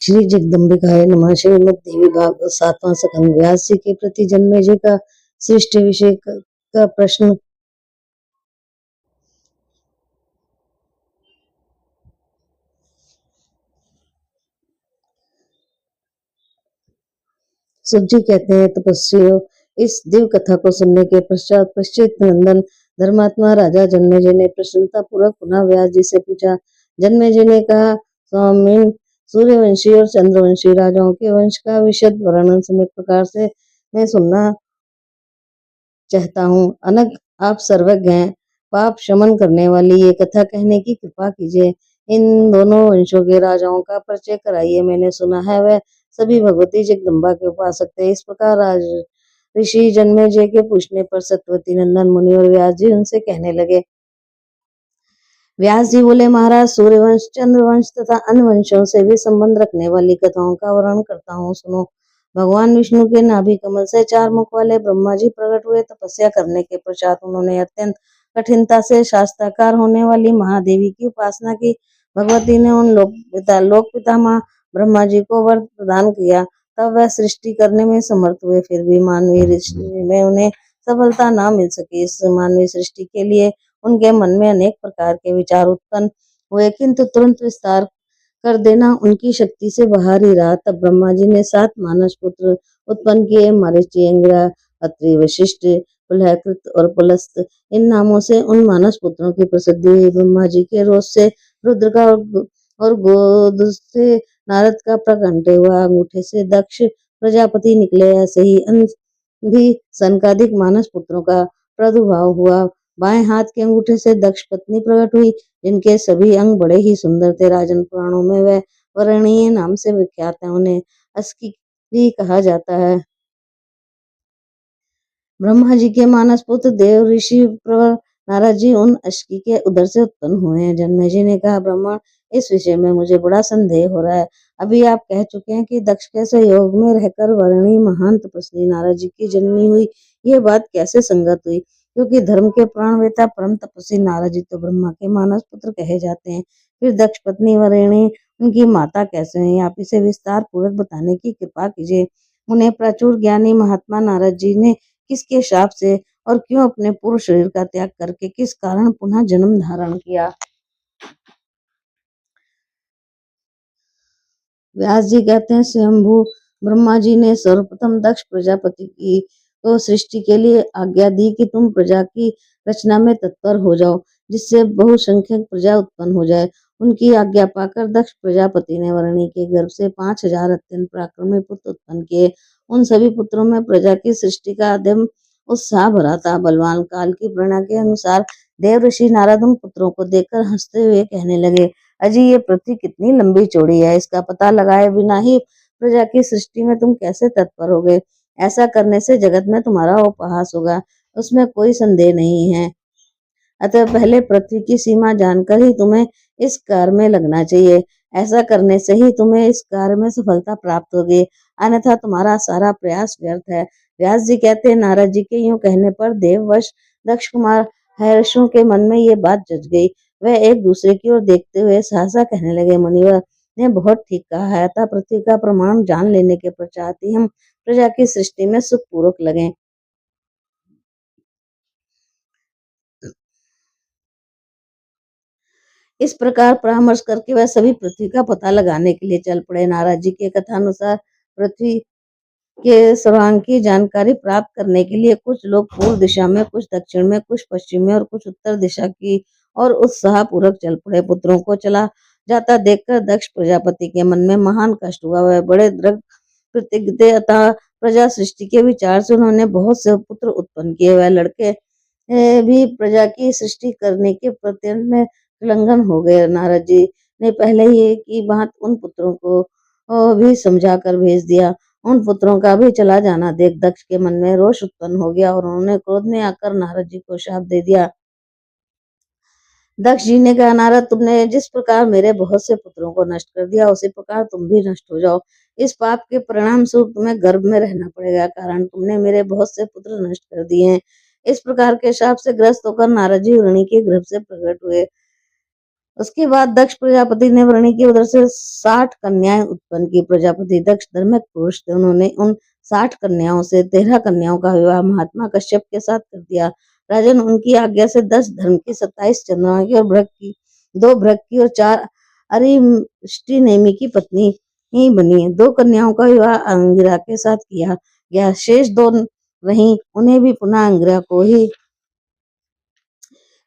श्री जगदम्बिकाय नमः। श्रीमद्देवी भागवत सातवां स्कंद। व्यास जी के प्रति जन्मेजय का सृष्टि विषय का प्रश्न। सुख जी कहते हैं, तपस्वियों, इस दिव्य कथा को सुनने के पश्चात पश्चित नंदन धर्मात्मा राजा जन्मेजय ने प्रसन्नता पूर्वक पुनः व्यास जी से पूछा। जन्मेजय ने कहा, स्वामी, सूर्यवंशी और चंद्रवंशी राजाओं के वंश का विशद वर्णन सम्यक प्रकार से मैं सुनना चाहता हूँ। अनग, आप सर्वज्ञ हैं, पाप शमन करने वाली ये कथा कहने की कृपा कीजिए। इन दोनों वंशों के राजाओं का परिचय कराइए। मैंने सुना है वह सभी भगवती जगदम्बा के उपासक थे। इस प्रकार राज ऋषि जन्मेजय के पूछने पर सत्यवती नंदन मुनि और व्यास जी उनसे कहने लगे। व्यास जी बोले, महाराज, सूर्यवंश, चंद्रवंश तथा अन्य वंशों से भी संबंध रखने वाली कथाओं का वर्णन करता हूँ, सुनो। भगवान विष्णु के नाभि कमल से 4 मुख वाले ब्रह्मा जी प्रकट हुए। तपस्या करने के पश्चात उन्होंने अत्यंत कठिनता से शास्त्राकार होने वाली महादेवी की उपासना की। भगवती ने उन लोक पितामह ब्रह्मा जी को वर प्रदान किया, तब वह सृष्टि करने में समर्थ हुए। फिर भी मानवीय सृष्टि में उन्हें सफलता न मिल सकी। इस मानवीय सृष्टि के लिए उनके मन में अनेक प्रकार के विचार उत्पन्न हुए, किंतु तुरंत विस्तार कर देना उनकी शक्ति से बाहर ही रहा। तब ब्रह्मा जी ने 7 मानस पुत्र उत्पन्न किए। मरीचि, इंद्र, अत्रि, वशिष्ठ, पुलहकृत और पुलस्त, इन नामों से उन मानस पुत्रों की प्रसिद्धि हुई। ब्रह्मा जी के रोष से रुद्र का और गोद से नारद का प्रकंठ हुआ। अंगूठे से दक्ष प्रजापति निकले। ऐसे ही अन्य भी सनकादिक मानस पुत्रों का प्रादुर्भाव हुआ। बाएं हाथ के अंगूठे से दक्ष पत्नी प्रकट हुई, जिनके सभी अंग बड़े ही सुंदर थे। राजन पुराणों में वह वरणीय नाम से विख्यात है। उन्हें अस्की भी कहा जाता है। ब्रह्मा जी के मानस पुत्र देव ऋषि प्रवर नारद जी उन अश्की के उदर से उत्पन्न हुए हैं। जन्मेजय ने कहा, ब्रह्मा, इस विषय में मुझे बड़ा संदेह हो रहा है। अभी आप कह चुके हैं कि दक्ष के सहयोग में रहकर वर्णी महान तपस्वी नारद जी की जननी हुई। यह बात कैसे संगत हुई? क्योंकि धर्म के प्राणवेता परम तपस्वी नारद जी तो ब्रह्मा के मानस पुत्र कहे जाते हैं। फिर दक्ष पत्नी वरेणी उनकी माता कैसे हुई? आप इसे विस्तार पूर्वक बताने की कृपा कीजिए। उन्हें प्रचुर ज्ञानी महात्मा नारद जी ने किसके शाप से और क्यों अपने पूर्व शरीर का त्याग करके किस कारण पुनः जन्म धारण किया? व्यास जी कहते हैं, स्वयंभू ब्रह्मा जी ने सर्वप्रथम दक्ष प्रजापति की को सृष्टि के लिए आज्ञा दी कि तुम प्रजा की रचना में तत्पर हो जाओ, जिससे बहुसंख्यक प्रजा उत्पन्न हो जाए। उनकी आज्ञा पाकर दक्ष प्रजापति ने वरणी के गर्भ से 5000 अत्यंत पराक्रमी पुत्र उत्पन्न किए। उन सभी पुत्रों में प्रजा की सृष्टि का अदम्य उत्साह भरा था। बलवान काल की प्रेरणा के अनुसार देव ऋषि नारद उन पुत्रों को देखकर हंसते हुए कहने लगे, अजी, ये पृथ्वी कितनी लंबी चौड़ी है, इसका पता लगाए बिना ही प्रजा की सृष्टि में तुम कैसे तत्पर हो गए? ऐसा करने से जगत में तुम्हारा उपहास होगा, उसमें कोई संदेह नहीं है। अतः पहले पृथ्वी की सीमा जानकर ही तुम्हें इस कार्य में लगना चाहिए। ऐसा करने से ही तुम्हें इस कार्य में सफलता प्राप्त होगी, अन्यथा तुम्हारा सारा प्रयास व्यर्थ है। व्यास जी कहते हैं, नारद जी के यूं कहने पर देववश दक्ष कुमार महर्षियों के मन में ये बात जच गई। वह एक दूसरे की ओर देखते हुए सहसा कहने लगे, मुनिवर ने बहुत ठीक कहा है। अतः पृथ्वी का प्रमाण जान लेने के पश्चात ही हम प्रजा की सृष्टि में सुखपूर्वक लगे। इस प्रकार परामर्श करके वह सभी पृथ्वी का पता लगाने के लिए चल पड़े। नारद जी के कथानुसार पृथ्वी के सर्वांग की जानकारी प्राप्त करने के लिए कुछ लोग पूर्व दिशा में, कुछ दक्षिण में, कुछ पश्चिम में और कुछ उत्तर दिशा की और उत्साह पूर्वक चल पड़े। पुत्रों को चला जाता देखकर दक्ष प्रजापति के मन में महान कष्ट हुआ। वह बड़े दृढ़ प्रतिज्ञ थे। अतः प्रजा सृष्टि के विचार से उन्होंने बहुत से पुत्र उत्पन्न किए। वह लड़के भी प्रजा की सृष्टि करने के प्रत्यय में उल्लंघन हो गए। नारद जी ने पहले ही की बात उन पुत्रों को भी समझा कर भेज दिया। उन पुत्रों का भी चला जाना देख दक्ष के मन में रोष उत्पन्न हो गया और उन्होंने क्रोध में आकर नारद जी को शाप दे दिया। दक्ष जी ने कहा, नारद, तुमने जिस प्रकार मेरे बहुत से पुत्रों को नष्ट कर दिया, उसी प्रकार तुम भी नष्ट हो जाओ। इस पाप के परिणाम स्वरूप तुम्हें गर्भ में रहना पड़ेगा, कारण तुमने मेरे बहुत से पुत्र नष्ट कर दिए हैं। इस प्रकार के शाप से ग्रस्त होकर नारद जी वरुणी के गर्भ से प्रकट हुए उसके बाद दक्ष प्रजापति ने वरुणी की उदर से 60 कन्याएं उत्पन्न की। प्रजापति दक्ष धार्मिक पुरुष थे। उन्होंने उन 60 कन्याओं से 13 कन्याओं का विवाह महात्मा कश्यप के साथ कर दिया। राजन, उनकी आज्ञा से 10 धर्म की, 27 चंद्रमा की और भृग की, 2 भृग की और 4 अरिष्टि नेमि की पत्नी ही बनी। 2 कन्याओं का विवाह अंगिरा के साथ किया गया, शेष 2 रहीं, उन्हें भी पुनः अंगिरा को ही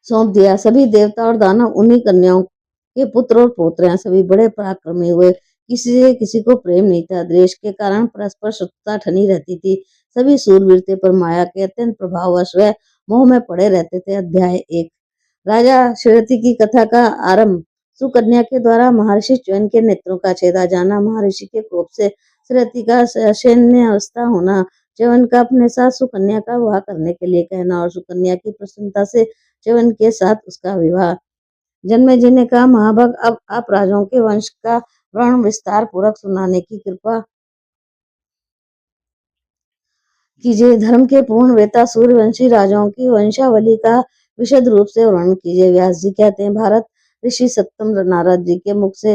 सौंप दिया। सभी देवता और दानव उन्हीं कन्याओं के पुत्र और पौत्र हैं। सभी बड़े पराक्रमी हुए, किसी से किसी को प्रेम नहीं था। द्वेष के कारण परस्पर शत्रुता ठनी रहती थी। सभी सूरवीर थे, पर माया के अत्यंत प्रभाववश वह मोह में पड़े रहते थे। अध्याय 1। राजा श्रीरथी की कथा का आरंभ। सुकन्या के द्वारा महर्षि च्यवन के नेत्रों का छेदा जाना, महर्षि के कोप से श्रीरथी का सैन्य अवस्था होना, च्यवन का अपने साथ सुकन्या का विवाह करने के लिए कहना और सुकन्या की प्रसन्नता से च्यवन के साथ उसका विवाह। जन्मेजय ने कहा, महाभाग, अब आप राजाओं के वंश का वर्णन विस्तार पूर्वक सुनाने की कृपा कीजिए। धर्म के पूर्ण वेता सूर्यवंशी राजाओं की वंशावली का विशद रूप से वर्णन कीजिए। व्यास जी कहते हैं, भारत ऋषि सत्तम नारद जी के मुख से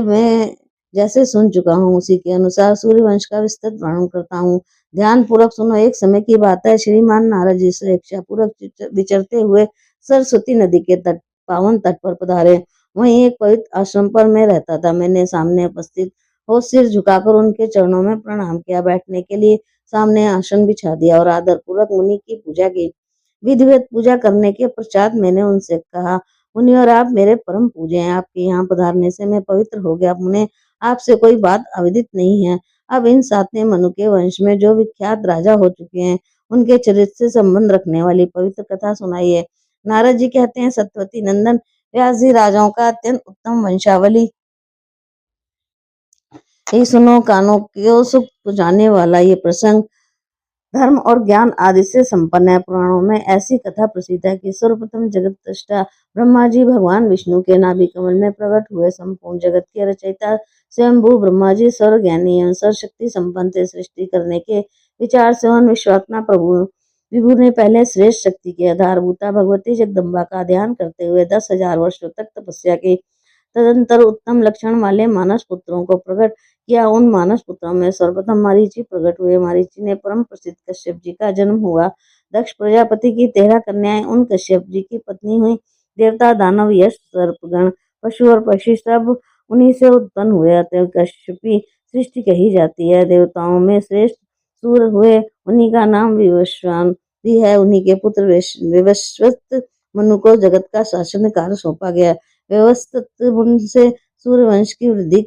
मैं जैसे सुन चुका हूँ, उसी के अनुसार सूर्यवंश का विस्तृत वर्णन करता हूँ। ध्यान पूर्वक सुनो। एक समय की बात है, श्रीमान नारद जी से इच्छा पूर्वक विचरते हुए सरस्वती नदी के तट, पावन तट पर पधारे। वहीं एक पवित्र आश्रम पर मैं रहता था। मैंने सामने उपस्थित हो सिर झुकाकर उनके चरणों में प्रणाम किया। बैठने के लिए सामने आसन बिछा दिया और आदर पूर्वक मुनि की पूजा की। विधिवत पूजा करने के पश्चात मैंने उनसे कहा, मुनि और आप मेरे परम पूज्य हैं। आपके यहाँ पधारने से मैं पवित्र हो गया। मुने, आपसे कोई बात अविदित नहीं है। अब इन 7वें मनु के वंश में जो विख्यात राजा हो चुके हैं, उनके चरित्र से संबंध रखने वाली पवित्र कथा सुनाइए। नारद जी कहते हैं, सत्यवती नंदन व्यास जी, राजाओं का अत्यंत उत्तम वंशावली ही सुनो। कानों को सुख पहुंचाने वाला ये प्रसंग धर्म और ज्ञान आदि से संपन्न है। पुराणों में ऐसी कथा प्रसिद्ध है कि सर्वप्रथम जगत दृष्टा ब्रह्मा जी भगवान विष्णु के नाभि कमल में प्रकट हुए। संपूर्ण जगत के रचयिता स्वयंभू ब्रह्मा जी सर्वज्ञानी एवं सर्वशक्ति संपन्न थे। सृष्टि करने के विचार से उन विश्वात्मा प्रभु विभु ने पहले श्रेष्ठ शक्ति के आधारभूता भगवती जगदम्बा का ध्यान करते हुए 10,000 वर्षों तक तपस्या की। तदंतर उत्तम लक्षण वाले मानस पुत्रों को प्रकट किया। उन मानस पुत्रों में सर्वप्रथम मारीची प्रकट हुए। मारीची ने परम प्रसिद्ध कश्यप जी का जन्म हुआ। दक्ष प्रजापति की 13 कन्याएं उन कश्यप जी की पत्नी हुई। देवता, दानव, यक्ष, सर्पगण, पशु और पक्षी सब उन्हीं से उत्पन्न हुए। अतः कश्यपी सृष्टि कही जाती है। देवताओं में श्रेष्ठ सूर्य हुए, उन्हीं का नाम विवस्वान भी है। उन्हीं के पुत्र विवस्वत मनु को जगत का शासन कार्य सौंपा गया। व्यवस्थित उनसे सूर्यवंश की वृद्धि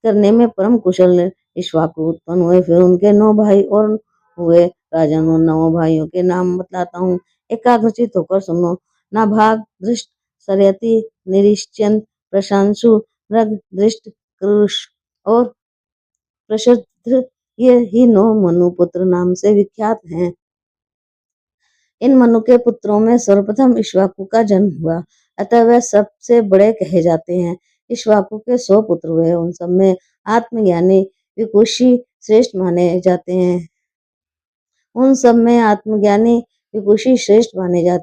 करने में परम कुशल इक्ष्वाकु उत्पन्न हुए। फिर उनके 9 भाई और हुए। राजन, उन 9 भाइयों के नाम बतलाता हूँ, एकाग्रचित होकर सुनो। नाभाग, दृष्ट, सरयति, निरिश्चन, प्रशांशु, रग, दृष्ट, कृष और प्रशद्र, ये ही 9 मनुपुत्र नाम से विख्यात हैं। इन मनु के पुत्रों में सर्वप्रथम इक्ष्वाकु का जन्म हुआ, अतः वह सबसे बड़े कहे जाते हैं। इक्ष्वाकु के 100 पुत्र हुए। उन सब में आत्मज्ञानी विकुषी श्रेष्ठ माने जाते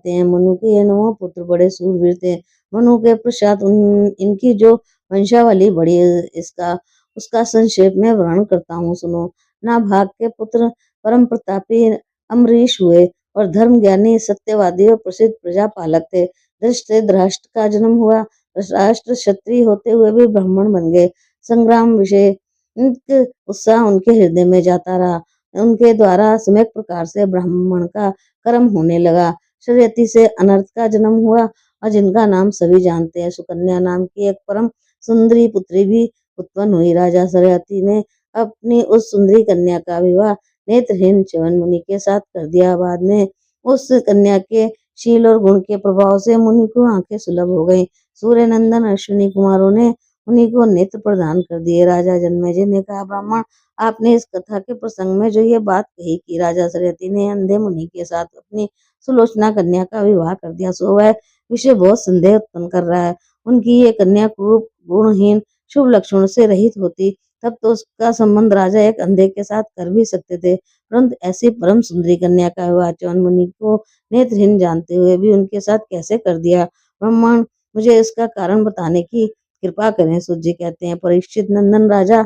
हैं। मनु के ये 9 पुत्र बड़े सूरवीर थे। मनु के पश्चात इनकी जो वंशावली बढ़ी, इसका उसका संक्षेप में वर्णन करता हूँ, सुनो। नाभाग के पुत्र परम प्रतापी अम्बरीश हुए और धर्म ज्ञानी, सत्यवादी और प्रसिद्ध प्रजापालक थे। धृष्ट का जन्म हुआ। धृतराष्ट्र क्षत्रिय होते हुए भी ब्राह्मण बन गए। संग्राम विषय उत्साह उनके हृदय में जाता रहा। उनके द्वारा सम्यक प्रकार से ब्राह्मण का कर्म होने लगा। शर्यति से अनर्थ का जन्म हुआ और जिनका नाम सभी जानते हैं। सुकन्या नाम की एक परम सुंदरी पुत्री भी उत्पन्न हुई। राजा शर्यति ने अपनी उस सुंदरी कन्या का विवाह नेत्रहीन च्यवन मुनि के साथ कर दिया। बाद में उस कन्या के शील और गुण के प्रभाव से मुनि को आंखें सुलभ हो गई। सूर्य नंदन अश्विनी कुमारों ने मुनि को नेत्र प्रदान कर दिए। राजा जन्मेजय ने कहा, ब्राह्मण, आपने इस कथा के प्रसंग में जो ये बात कही कि राजा शर्यति ने अंधे मुनि के साथ अपनी सुलोचना कन्या का विवाह कर दिया, सो वह विषय बहुत संदेह उत्पन्न कर रहा है। उनकी ये कन्या कुरूप, गुणहीन, शुभ लक्षणों से रहित होती, तब तो उसका संबंध राजा एक अंधे के साथ कर भी सकते थे, परंतु ऐसी परम सुंदरी कन्या का विवाह च्यवन मुनि को नेत्रहीन जानते हुए भी उनके साथ कैसे कर दिया? ब्राह्मण, मुझे इसका कारण बताने की कृपा करें। सूत जी कहते हैं, परीक्षित नंदन राजा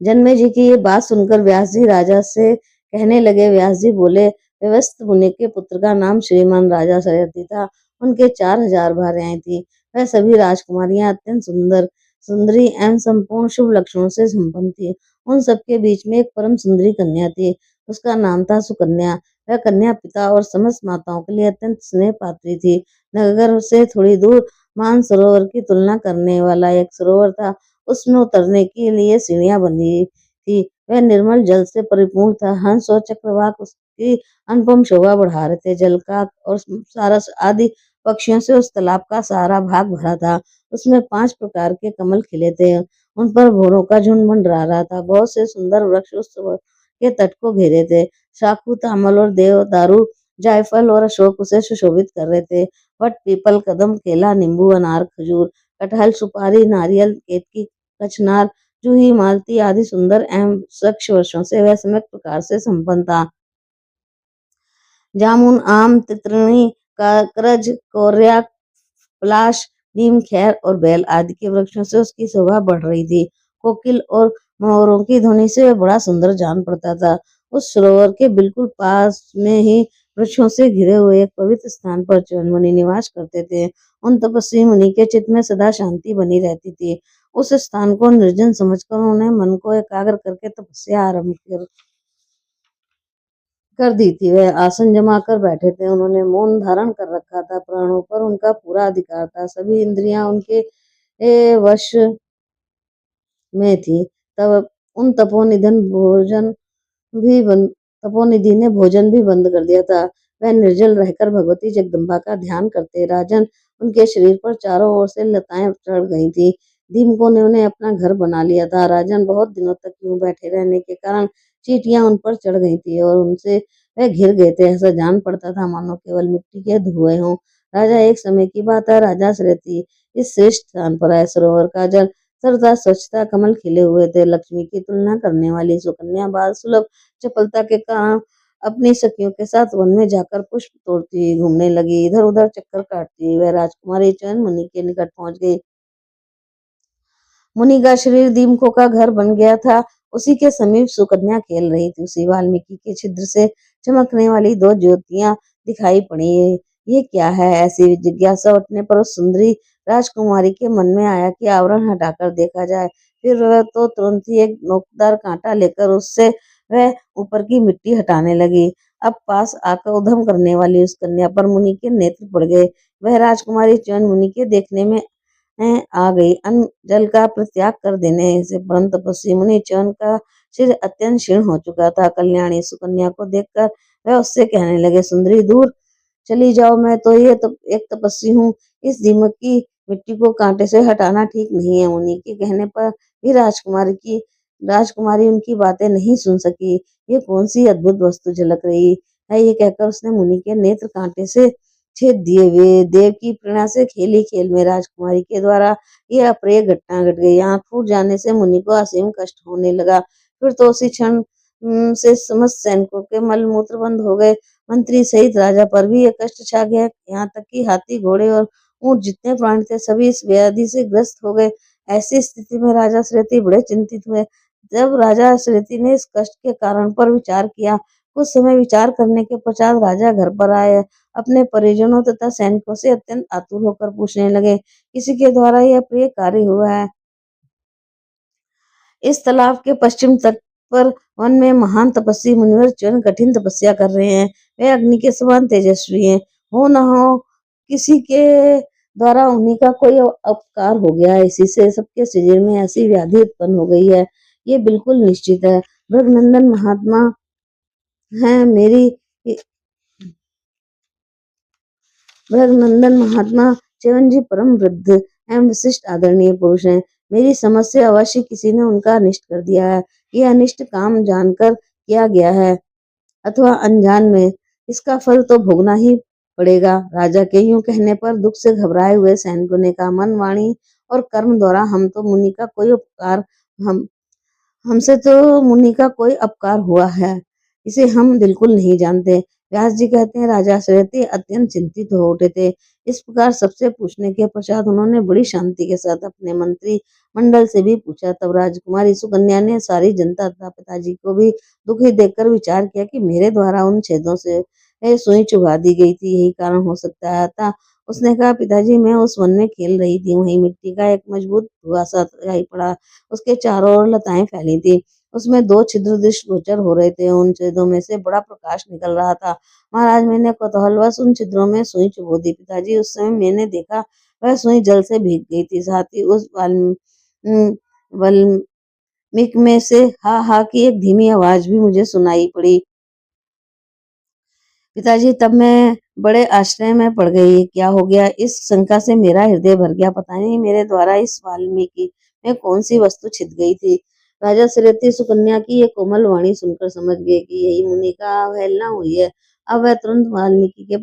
जन्मे जी की ये बात सुनकर व्यास जी राजा से कहने लगे। व्यास जी बोले, व्यवस्थ मुनि के पुत्र का नाम श्रीमान राजा सरयति था। उनके 4000 भार्याएं थी। वह सभी राजकुमारियां अत्यंत सुंदरी एवं संपूर्ण शुभ लक्षणों से संपन्न थी। उन सबके बीच में एक परम सुंदरी कन्या थी। उसका नाम था सुकन्या। वह कन्या पिता और समस्त माताओं के लिए अत्यंत स्नेह पात्री थी। नगर से थोड़ी दूर मान सरोवर की तुलना करने वाला एक सरोवर था। उसमें उतरने के लिए सीढ़ियां बनी थी। वह निर्मल जल से परिपूर्ण था। हंस और चक्रवाक उसकी अनुपम शोभा बढ़ा रहे थे। जलकाक और सारस आदि पक्षियों से उस तालाब का सारा भाग भरा था। उसमें 5 प्रकार के कमल खिले थे। उन पर भौरों का झुंड मंडरा रहा था। बहुत से सुंदर वृक्ष उस सरोवर के तट को घेरे थे। शाखू, तामल और देवदारू, जायफल और अशोक उसे सुशोभित कर रहे थे। वट, पीपल, कदम, केला, नींबू, अनार, खजूर, कटहल, सुपारी, नारियल, केतकी, कचनार, जूही, मालती आदि सुंदर एवं स्वच्छ वर्षों से वह सम्यक प्रकार से संपन्न था। जामुन, आम, तितरणी, करज, कोर्या, पलाश, नीम, खैर और बेल आदि के वृक्षों से उसकी शोभा बढ़ रही थी। कोकिल और मोरों की ध्वनि से वह बड़ा सुंदर जान पड़ता था। उस सरोवर के बिल्कुल पास में ही वृक्षों से घिरे हुए एक पवित्र स्थान पर च्यवन मुनि निवास करते थे। उन तपस्वी मुनि के चित्त में सदा शांति बनी रहती थी। उस स्थान को निर्जन समझकर उन्होंने मन को एकाग्र करके तपस्या आरंभ कर दी थी। वह आसन जमा कर बैठे थे। उन्होंने मौन धारण कर रखा था। प्राणों पर उनका पूरा अधिकार था। सभी इंद्रियां उनके वश में थी। तब उन तपोनिधि ने भोजन भी बंद कर दिया था। वह निर्जल रहकर भगवती जगदम्बा का ध्यान करते। राजन, उनके शरीर पर चारों ओर से लताएं चढ़ गई थी। दीमकों ने उन्हें अपना घर बना लिया था। राजन बहुत दिनों तक यूं बैठे रहने के कारण चींटियां उन पर चढ़ गई थी और उनसे वह घिर गए थे। ऐसा जान पड़ता था मानो केवल मिट्टी के धुएं हों। राजा, एक समय की बात है, राजा सरयति इस श्रेष्ठ स्थान पर आए। सरोवर का जल सर्वथा स्वच्छता, कमल खिले हुए थे। लक्ष्मी की तुलना करने वाली सुकन्या बाल सुलभ चपलता के कारण अपनी सखियों के साथ वन में जाकर पुष्प तोड़ती घूमने लगी। इधर उधर चक्कर काटती वह राजकुमारी च्यवन मुनि के निकट पहुंच गई। मुनि का शरीर दीमकों का घर बन गया था। उसी के समीप सुकन्या खेल रही थी। उसी वाल्मीकि के छिद्र से चमकने वाली 2 ज्योतियां दिखाई पड़ी। ये क्या है? ऐसी जिज्ञासा उठने पर उस सुंदरी राजकुमारी के मन में आया कि आवरण हटाकर देखा जाए। फिर वह तो तुरंत ही एक नोकदार कांटा लेकर उससे वह ऊपर की मिट्टी हटाने लगी। अब पास आकर उधम करने वाली उस कन्या पर मुनि के नेत्र पड़ गए। वह राजकुमारी च्यवन मुनि के देखने में आ गई। अन्न जल का परित्याग कर देने से परम तपस्वी मुनि च्यवन का सिर अत्यंत क्षीण हो चुका था। कल्याणी सुकन्या को देखकर वह उससे कहने लगे, सुंदरी, दूर चली जाओ। मैं तो एक तपस्वी हूँ। इस दीमक की मिट्टी को कांटे से हटाना ठीक नहीं है। मुनि के कहने पर भी राजकुमारी उनकी बातें नहीं सुन सकी। ये कौन सी अद्भुत वस्तु झलक रही है? ये कहकर उसने मुनि के नेत्र कांटे से छेद दिए। वे देव की प्रेरणा से खेली खेल में राजकुमारी के द्वारा यह अप्रिय घटना घट गई। आंख फूट जाने से मुनि को असीम कष्ट होने लगा। फिर तो उसी क्षण से समस्त सैनिकों के मल मूत्र बंद हो गए। मंत्री सहित राजा पर भी यह कष्ट छा गया। यहाँ तक कि हाथी, घोड़े और ऊंट जितने प्राणी थे सभी इस व्याधि से ग्रस्त हो गए। ऐसी स्थिति में राजा श्रेति बड़े चिंतित हुए। जब राजा श्रेति ने इस कष्ट के कारण पर विचार किया, कुछ समय विचार करने के पश्चात राजा घर पर आए। अपने परिजनों तथा सैनिकों से अत्यंत आतुर होकर पूछने लगे, किसी के द्वारा यह प्रिय कार्य हुआ है? इस तालाब के पश्चिम तट पर वन में महान तपस्वी मुनिवर च्यवन कठिन तपस्या कर रहे हैं। वे अग्नि के समान तेजस्वी हैं। हो न हो किसी के द्वारा उन्हीं का कोई अपकार हो गया है। इसी से सबके शरीर में ऐसी व्याधि उत्पन्न हो गई है। ये बिल्कुल निश्चित है। भृगनंदन महात्मा है मेरी भृगनंदन महात्मा च्यवन जी परम वृद्ध एवं विशिष्ट आदरणीय पुरुष हैं। मेरी समझ से अवश्य किसी ने उनका अनिष्ट कर दिया है। यह अनिष्ट काम जानकर किया गया है अथवा अनजान में, इसका फल तो भोगना ही पड़ेगा। राजा के यूं कहने पर दुख से घबराए हुए सैनिकों ने कहा, मन, वाणी और कर्म द्वारा हमसे तो मुनि का कोई उपकार हुआ है, इसे हम बिल्कुल नहीं जानते। व्यास जी कहते हैं राजा श्रेयती अत्यंत चिंतित हो उठे थे। इस प्रकार सबसे पूछने के पश्चात उन्होंने बड़ी शांति के साथ अपने मंत्री मंडल से भी पूछा। तब राजकुमारी सुकन्या ने सारी जनता तथा पिताजी को भी दुखी देखकर विचार किया कि मेरे द्वारा उन छेदों से सुई चुभा दी गई थी, यही कारण हो सकता है। अतः उसने कहा, पिताजी मैं उस वन में खेल रही थी, वहीं मिट्टी का एक मजबूत धुआं सा दिखाई पड़ा। उसके चारों ओर लताएं फैली थी, उसमें दो छिद्र दृष्टिगोचर हो रहे थे, उन छेदों में से बड़ा प्रकाश निकल रहा था। महाराज मैंने कौतूहलवश उन छिद्रों में सुई चुभो दी। पिताजी उस समय मैंने देखा वह सुई जल से भीग गई थी, साथ ही उस वाल्मीकि में से हा हा की एक धीमी आवाज भी मुझे सुनाई पड़ी। पिताजी तब मैं बड़े आश्चर्य में पड़ गई, क्या हो गया? इस शंका से मेरा हृदय भर गया। पता नहीं मेरे द्वारा इस वाल्मीकि में कौन सी वस्तु छिद गई थी। राजा श्रीमती सुकन्या की ये कोमल वाणी सुनकर समझ गए कि यही मुनि का अवहेलना हुई है। अब वह तुरंत वाल्मीकि के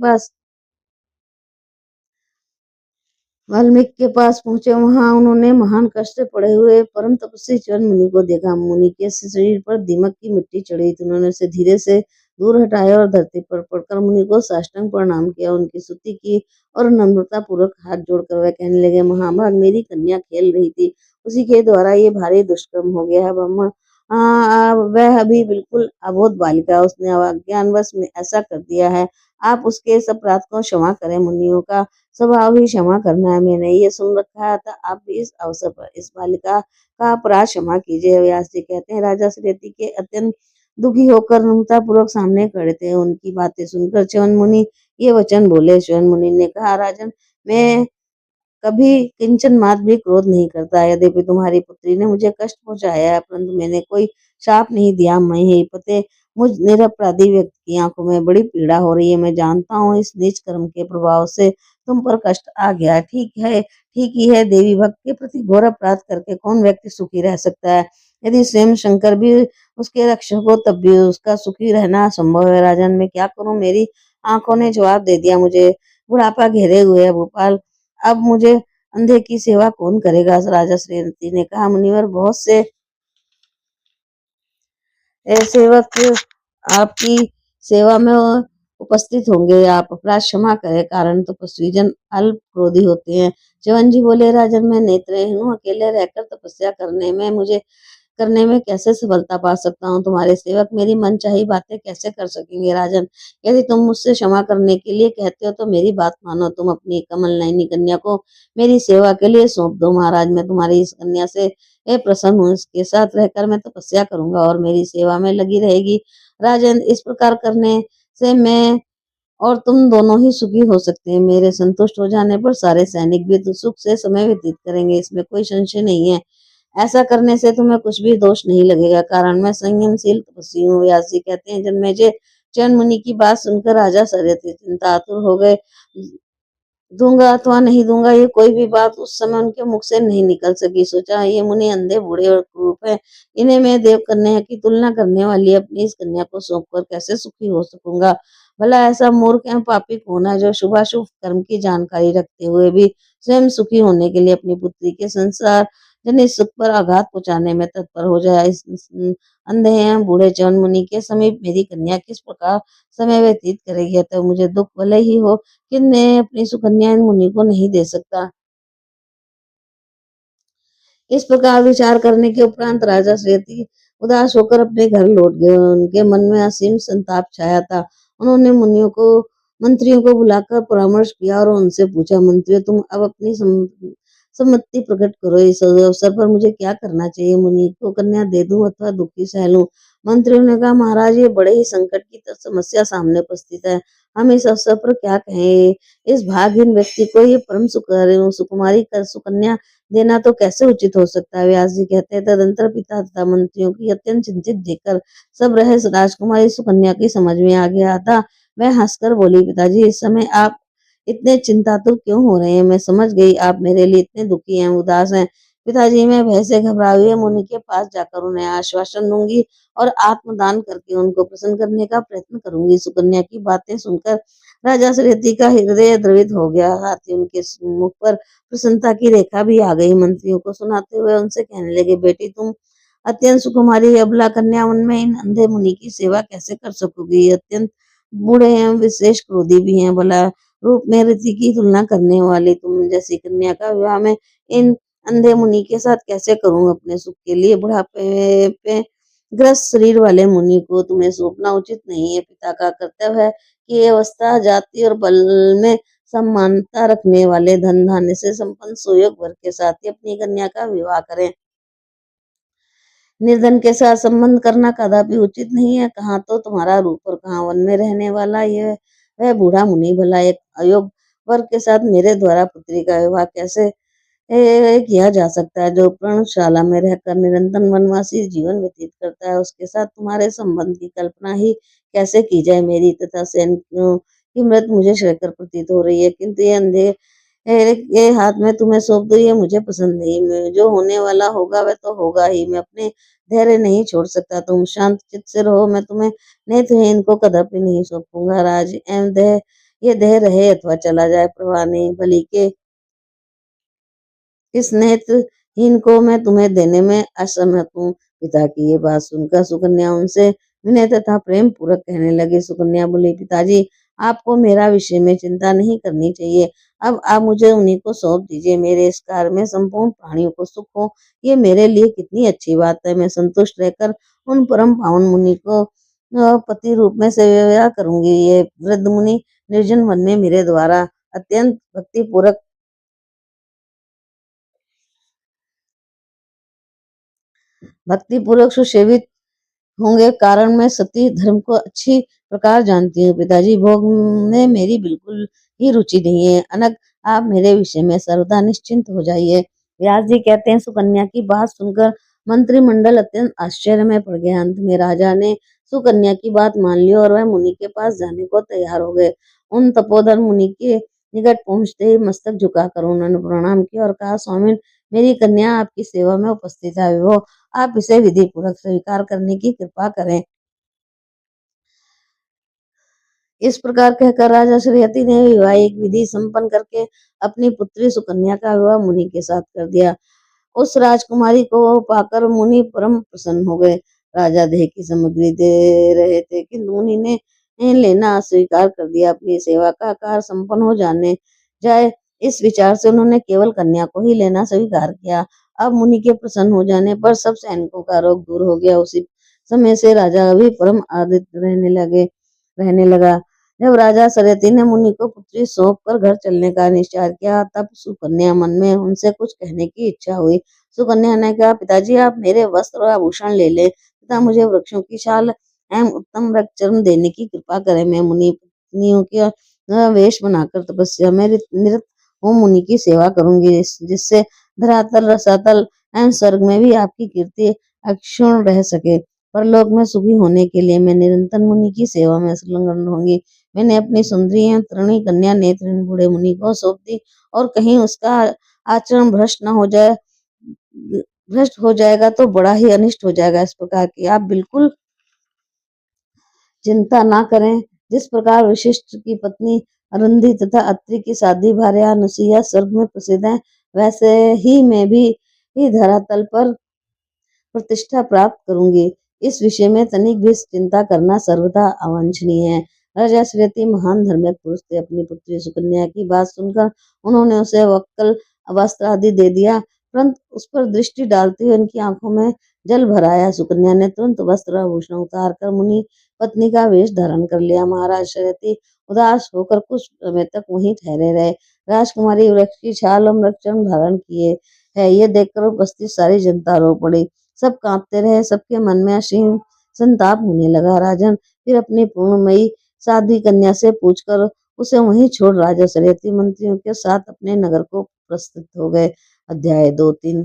पास पहुंचे। वहां उन्होंने महान कष्ट से पड़े हुए परम तपस्वी च्यवन मुनि को देखा। मुनि के शरीर पर दीमक की मिट्टी चढ़ी थी। उन्होंने उसे धीरे से दूर हटाया और धरती पर पड़कर मुनि को साष्टांग प्रणाम किया, उनकी स्तुति की और नम्रता पूर्वक हाथ जोड़कर वह कहने लगे, महाभाग मेरी कन्या खेल रही थी, उसी के द्वारा ये भारी दुष्कर्म हो गया है। ब्रह्मा वह अभी बिल्कुल अबोध बालिका, उसने अज्ञानवश में ऐसा कर दिया है। आप उसके इस अपराध को क्षमा करें। मुनियों का स्वभाव ही क्षमा करना है, मैंने ये सुन रखा है, अतः आप भी इस अवसर पर इस बालिका का अपराध क्षमा कीजिए। व्यास जी कहते हैं राजा श्रेति के अत्यंत दुखी होकर नम्रता पूर्वक सामने खड़े थे। उनकी बातें सुनकर च्यवन मुनि ये वचन बोले। च्यवन मुनि ने कहा, राजन मैं कभी किंचन मात्र भी क्रोध नहीं करता। यद्यपि तुम्हारी पुत्री ने मुझे कष्ट पहुंचाया है, परंतु मैंने कोई शाप नहीं दिया। मही पते मुझ निरपराधी व्यक्ति की आंखों में बड़ी पीड़ा हो रही है। मैं जानता हूँ इस नीच कर्म के प्रभाव से तुम पर कष्ट आ गया। ठीक ही है, देवी भक्त के प्रति घोर अपराध करके कौन व्यक्ति सुखी रह सकता है? यदि स्वयं शंकर भी उसके रक्षक हो तब भी उसका सुखी रहना असंभव है। राजन मैं क्या करूं? मेरी आंखों ने जवाब दे दिया, मुझे बुढ़ापा घेरे हुए है भोपाल, अब मुझे अंधे की सेवा कौन करेगा? राजा श्रीमती ने कहा, मुनिवर बहुत से सेवक आपकी सेवा में उपस्थित होंगे, आप अपराध क्षमा करें, कारण तपस्वी जन अल्प क्रोधी होते हैं। च्यवन जी बोले, राजन मैं नेत्रहीन हूँ, अकेले रहकर तपस्या करने में कैसे सफलता पा सकता हूँ? तुम्हारे सेवक मेरी मनचाही बातें कैसे कर सकेंगे? राजन यदि तुम मुझसे क्षमा करने के लिए कहते हो तो मेरी बात मानो, तुम अपनी कमल नयनी कन्या को मेरी सेवा के लिए सौंप दो। महाराज मैं तुम्हारी इस कन्या से प्रसन्न हूँ, इसके साथ रहकर मैं तपस्या करूंगा और मेरी सेवा में लगी रहेगी। राजन इस प्रकार करने से मैं और तुम दोनों ही सुखी हो सकते हैं। मेरे संतुष्ट हो जाने पर सारे सैनिक भी तो सुख से समय व्यतीत करेंगे, इसमें कोई संशय नहीं है। ऐसा करने से तुम्हें कुछ भी दोष नहीं लगेगा, कारण मैं संयमशील तपस्वी हूँ। व्यास जी कहते हैं, जन्मेजय च्यवन मुनि की बात सुनकर राजा श्रेयसी चिंता आतुर हो गए। दूंगा अथवा नहीं दूंगा ये कोई भी बात उस समय उनके मुख से नहीं निकल सकी। सोचा, ये मुनि अंधे बूढ़े और क्रूप है, इन्हें मैं देव कन्या की तुलना करने वाली अपनी इस कन्या को सौंप कर कैसे सुखी हो सकूंगा? भला ऐसा मूर्ख एवं पापी कौन है जो शुभाशुभ कर्म की जानकारी रखते हुए भी स्वयं सुखी होने के लिए अपनी पुत्री के संसार जनित सुख पर आघात पहुंचाने में तत्पर हो जाए? इस अंधे एवं बूढ़े च्यवन मुनि के समीप मेरी कन्या किस प्रकार समय व्यतीत करेगी? तो मुझे दुख भले ही हो कि मैं अपनी सुकन्या इन मुनि को नहीं दे सकता। इस प्रकार विचार करने के उपरांत राजा श्रेयसी उदास होकर अपने घर लौट गए। उनके मन में असीम संताप छाया था। उन्होंने मंत्रियों को बुलाकर परामर्श किया और उनसे पूछा, मंत्रियों तुम अब अपनी सम्मति प्रकट करो, इस अवसर पर मुझे क्या करना चाहिए? मुनि को कन्या दे दूं अथवा दुखी सह लूं? मंत्रियों ने कहा, महाराज ये बड़े ही संकट की समस्या सामने उपस्थित है, हम इस अवसर पर क्या कहें? इस भागहीन व्यक्ति को ये परम सुकुमारी सुकन्या देना तो कैसे उचित हो सकता है? व्यास जी कहते हैं, तदंतर पिता तथा मंत्रियों की अत्यंत चिंतित देखकर सब रहस्य राजकुमारी सुकन्या की समझ में आ गया था। वह हंसकर बोली, पिताजी इस समय आप इतने चिंतातुर क्यों हो रहे हैं? मैं समझ गई आप मेरे लिए इतने दुखी हैं, उदास हैं। पिताजी मैं भय से घबराए हुए मुनि के पास जाकर उन्हें आश्वासन दूंगी और आत्मदान करके उनको प्रसन्न करने का प्रयत्न करूंगी। सुकन्या की बातें सुनकर राजा श्रेयसी का हृदय द्रवित हो गया, साथ ही उनके मुख पर प्रसन्नता की रेखा भी आ गई। मंत्रियों को सुनाते हुए उनसे कहने लगे, बेटी तुम अत्यंत सुकुमारी अबला कन्या, उनमें इन अंधे मुनि की सेवा कैसे कर सकोगी? अत्यंत बूढ़े हैं, विशेष क्रोधी भी हैं। भला रूप में रीति की तुलना करने वाली तुम जैसी कन्या का विवाह मैं इन अंधे मुनि के साथ कैसे करूं अपने सुख के लिए? बुढ़ापे पे ग्रस्त शरीर वाले मुनि को तुम्हें सौंपना उचित नहीं है। पिता का कर्तव्य है कि ये अवस्था, जाति और बल में समानता रखने वाले, धन धान्य से संपन्न सुयोग वर के साथ ही अपनी कन्या का विवाह करें। निर्धन के साथ संबंध करना कदापि उचित नहीं है। कहाँ तो तुम्हारा रूप और कहाँ वन में रहने वाला यह वह बूढ़ा मुनि भला एक अयोग्य वर के साथ मेरे द्वारा पुत्री का विवाह कैसे किया जा सकता है? जो पर्णशाला में रहकर निरंतर वनवासी जीवन व्यतीत करता है, उसके साथ तुम्हारे संबंध की कल्पना ही कैसे की जाए? मेरी तथा सैनिकों की मृत मुझे श्रेयकर प्रतीत हो रही है, किंतु ये अंधे ये हाथ में तुम्हें सौंप दो, ये मुझे पसंद नहीं। जो होने वाला होगा वह तो होगा ही। मैं अपने धैर्य नहीं छोड़ सकता। तुम शांत चित्त से रहो, मैं तुम्हें नेत्रहीन को कदापि नहीं सौंपूंगा। राज एवं देह, ये देह रहे अथवा चला जाए, परवाह नहीं। बलि के इस नेत्रहीन को मैं तुम्हें देने में असमर्थ हूँ। पिता की ये बात सुनकर सुकन्या उनसे विनय तथा प्रेम पूर्वक कहने लगी। सुकन्या बोली, पिताजी आपको मेरा विषय में चिंता नहीं करनी चाहिए। अब आप मुझे उन्हीं को सौंप दीजिए। मेरे इस कार्य में संपूर्ण प्राणियों को सुख हो, ये मेरे लिए कितनी अच्छी बात है। मैं संतुष्ट रहकर उन परम पावन मुनि को पति रूप में सेवा करूंगी। ये वृद्ध मुनि निर्जन वन में मेरे द्वारा अत्यंत भक्ति पूर्वक सुसेवित होंगे, कारण मैं सती धर्म को अच्छी प्रकार जानती हूँ। पिताजी, भोग में मेरी बिल्कुल ही रुचि नहीं है। अनग आप मेरे विषय में सर्वदा निश्चिंत हो जाइए। व्यास जी कहते हैं, सुकन्या की बात सुनकर मंत्रिमंडल अत्यंत आश्चर्य में पड़ गया। अंत में राजा ने सुकन्या की बात मान ली और वह मुनि के पास जाने को तैयार हो गए। उन तपोधन मुनि के निकट पहुंचते ही मस्तक झुकाकर उन्होंने प्रणाम किया और कहा, स्वामिन, मेरी कन्या आपकी सेवा में उपस्थित है। वो आप इसे विधि पूर्वक स्वीकार करने की कृपा करें। इस प्रकार कहकर राजा श्रीयति ने वैवाहिक विधि संपन्न करके अपनी पुत्री सुकन्या का विवाह मुनि के साथ कर दिया। उस राजकुमारी को पाकर मुनि परम प्रसन्न हो गए। राजा देह की सामग्री दे रहे थे, किंतु मुनि ने लेना अस्वीकार कर दिया। अपनी सेवा का कार्य संपन्न हो जाने जाए, इस विचार से उन्होंने केवल कन्या को ही लेना स्वीकार किया। अब मुनि के प्रसन्न हो जाने पर सब सैनिकों का रोग दूर हो गया। उसी समय से राजा भी परम आदित रहने लगा। जब राजा सरयति ने मुनि को पुत्री सौंप कर घर चलने का निश्चय किया, तब सुकन्या मन में उनसे कुछ कहने की इच्छा हुई। सुकन्या ने कहा, पिताजी आप मेरे वस्त्र और आभूषण ले लें तथा मुझे वृक्षों की छाल एवं उत्तम वृक्ष चर्म देने की कृपा करें। मैं मुनि पत्नियों के वेश बनाकर तपस्या में निरत हूँ, मुनि की सेवा करूंगी, जिससे धरातल, रसातल एवं स्वर्ग में भी आपकी कीर्ति अक्षुण रह सके। परलोक में सुखी होने के लिए मैं निरंतर मुनि की सेवा में संलग्न रहूंगी। मैंने अपनी सुंदरी एवं तरुणी कन्या नेत्रहीन बूढ़े मुनि को सौंप दी, और कहीं उसका आचरण भ्रष्ट हो जाएगा तो बड़ा ही अनिष्ट हो जाएगा। इस प्रकार की आप बिल्कुल चिंता ना करें। जिस प्रकार वशिष्ठ की पत्नी अरुंधति तथा अत्रि की साध्वी भार्या अनुसुईया स्वर्ग में प्रसिद्ध है, वैसे ही मैं भी धरातल पर प्रतिष्ठा प्राप्त करूंगी। इस विषय में तनिक भी चिंता करना सर्वथा अवांछनीय है। राजा श्रीयति महान धार्मिक पुरुष थे। अपनी पुत्री सुकन्या की बात सुनकर उन्होंने उसे वक्कल वस्त्र आदि दे दिया, परंतु उस पर दृष्टि डालते हुए उनकी आंखों में जल भर आया। सुकन्या ने तुरंत वस्त्र आभूषण उतार कर मुनि पत्नी का वेश धारण कर लिया। महाराज श्रीयति उदास होकर कुछ समय तक वहीं ठहरे रहे। राजकुमारी वृक्ष की छाल और मृगचर्म धारण किए है, ये देखकर उपस्थित सारी जनता रो पड़ी। सब कांपते रहे, सबके मन में असीम संताप होने लगा। राजन फिर अपनी पूर्णमयी साध्वी कन्या से पूछकर उसे वहीं छोड़ राजा सरयति मंत्रियों के साथ अपने नगर को प्रस्थित हो गए। अध्याय 2-3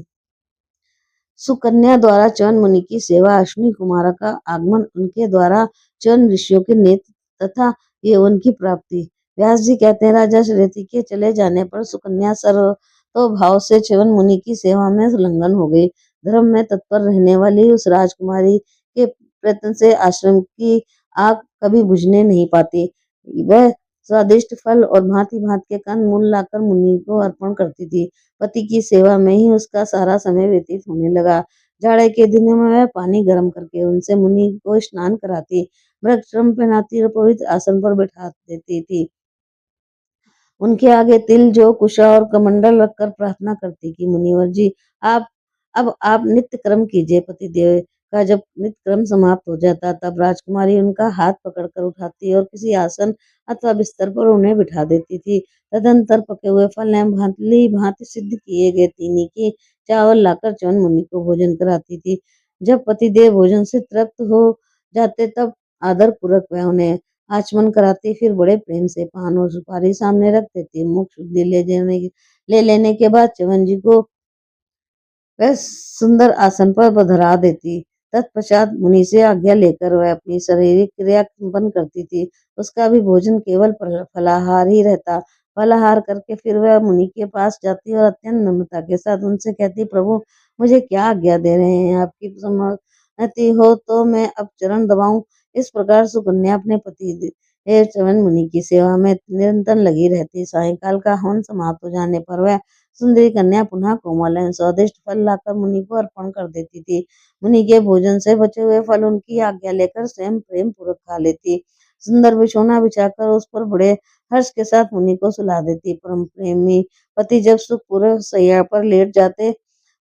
सुकन्या द्वारा चवन मुनि की सेवा। अश्विनी कुमार का आगमन, उनके द्वारा चवन ऋषियों के नेत्र तथा ये उनकी प्राप्ति। व्यास जी कहते हैं, राजा श्रीयति के चले जाने पर सुकन्या सर्व तो भाव से च्यवन मुनि की सेवा में संलग्न हो गई। धर्म में तत्पर रहने वाली उस राजकुमारी के प्रयत्न से आश्रम की आग कभी बुझने नहीं पाती। वह स्वादिष्ट फल और भांति भांति के कंद मूल लाकर मुनि को अर्पण करती थी। पति की सेवा में ही उसका सारा समय व्यतीत होने लगा। जाड़े के दिनों में वह पानी गर्म करके उनसे मुनि को स्नान कराती, वस्त्र पहनाती और पवित्र आसन पर बैठा देती थी। उनके आगे तिल, जौ, कुशा और कमंडल रखकर प्रार्थना करती कि मुनिवर जी, आप अब आप नित्य कर्म कीजिए। पतिदेव का जब नित्य कर्म समाप्त हो जाता तब राजकुमारी उनका हाथ पकड़कर उठाती और किसी आसन अथवा बिस्तर पर उन्हें बिठा देती थी। तदंतर पके हुए फल एवं भांति भांति सिद्ध किए गए तीनी के चावल लाकर च्यवन मुनि को भोजन कराती थी। जब पतिदेव भोजन से तृप्त हो जाते तब आदर पूर्वक वह उन्हें आचमन कराती, फिर बड़े प्रेम से पान और सुपारी सामने रख देती। मुख शुद्धि ले लेने के बाद च्यवन जी को वह सुंदर आसन पर धरा देती। तत्पश्चात मुनि से आज्ञा लेकर वह अपनी शारीरिक क्रिया संपन्न करती थी। उसका भी भोजन केवल फलाहार ही रहता। फलाहार करके फिर वह मुनि के पास जाती और अत्यंत नम्रता के साथ उनसे कहती, प्रभु मुझे क्या आज्ञा दे रहे हैं? आपकी सम्मति हो तो मैं अब चरण दबाऊं। इस प्रकार सुकन्या अपने पति च्यवन मुनि की सेवा में निरंतर लगी रहती। सायंकाल का हवन समाप्त हो जाने पर वह सुंदरी कन्या पुनः कोमल एवं स्वादिष्ट फल लाकर मुनि को अर्पण कर देती थी। मुनि के भोजन से बचे हुए फल उनकी आज्ञा लेकर स्वयं प्रेम पूर्वक खा लेती। सुंदर बिछौना बिछाकर उस पर बड़े हर्ष के साथ मुनि को सुला देती। परम प्रेमी पति जब सुखपूर्वक शैया पर लेट जाते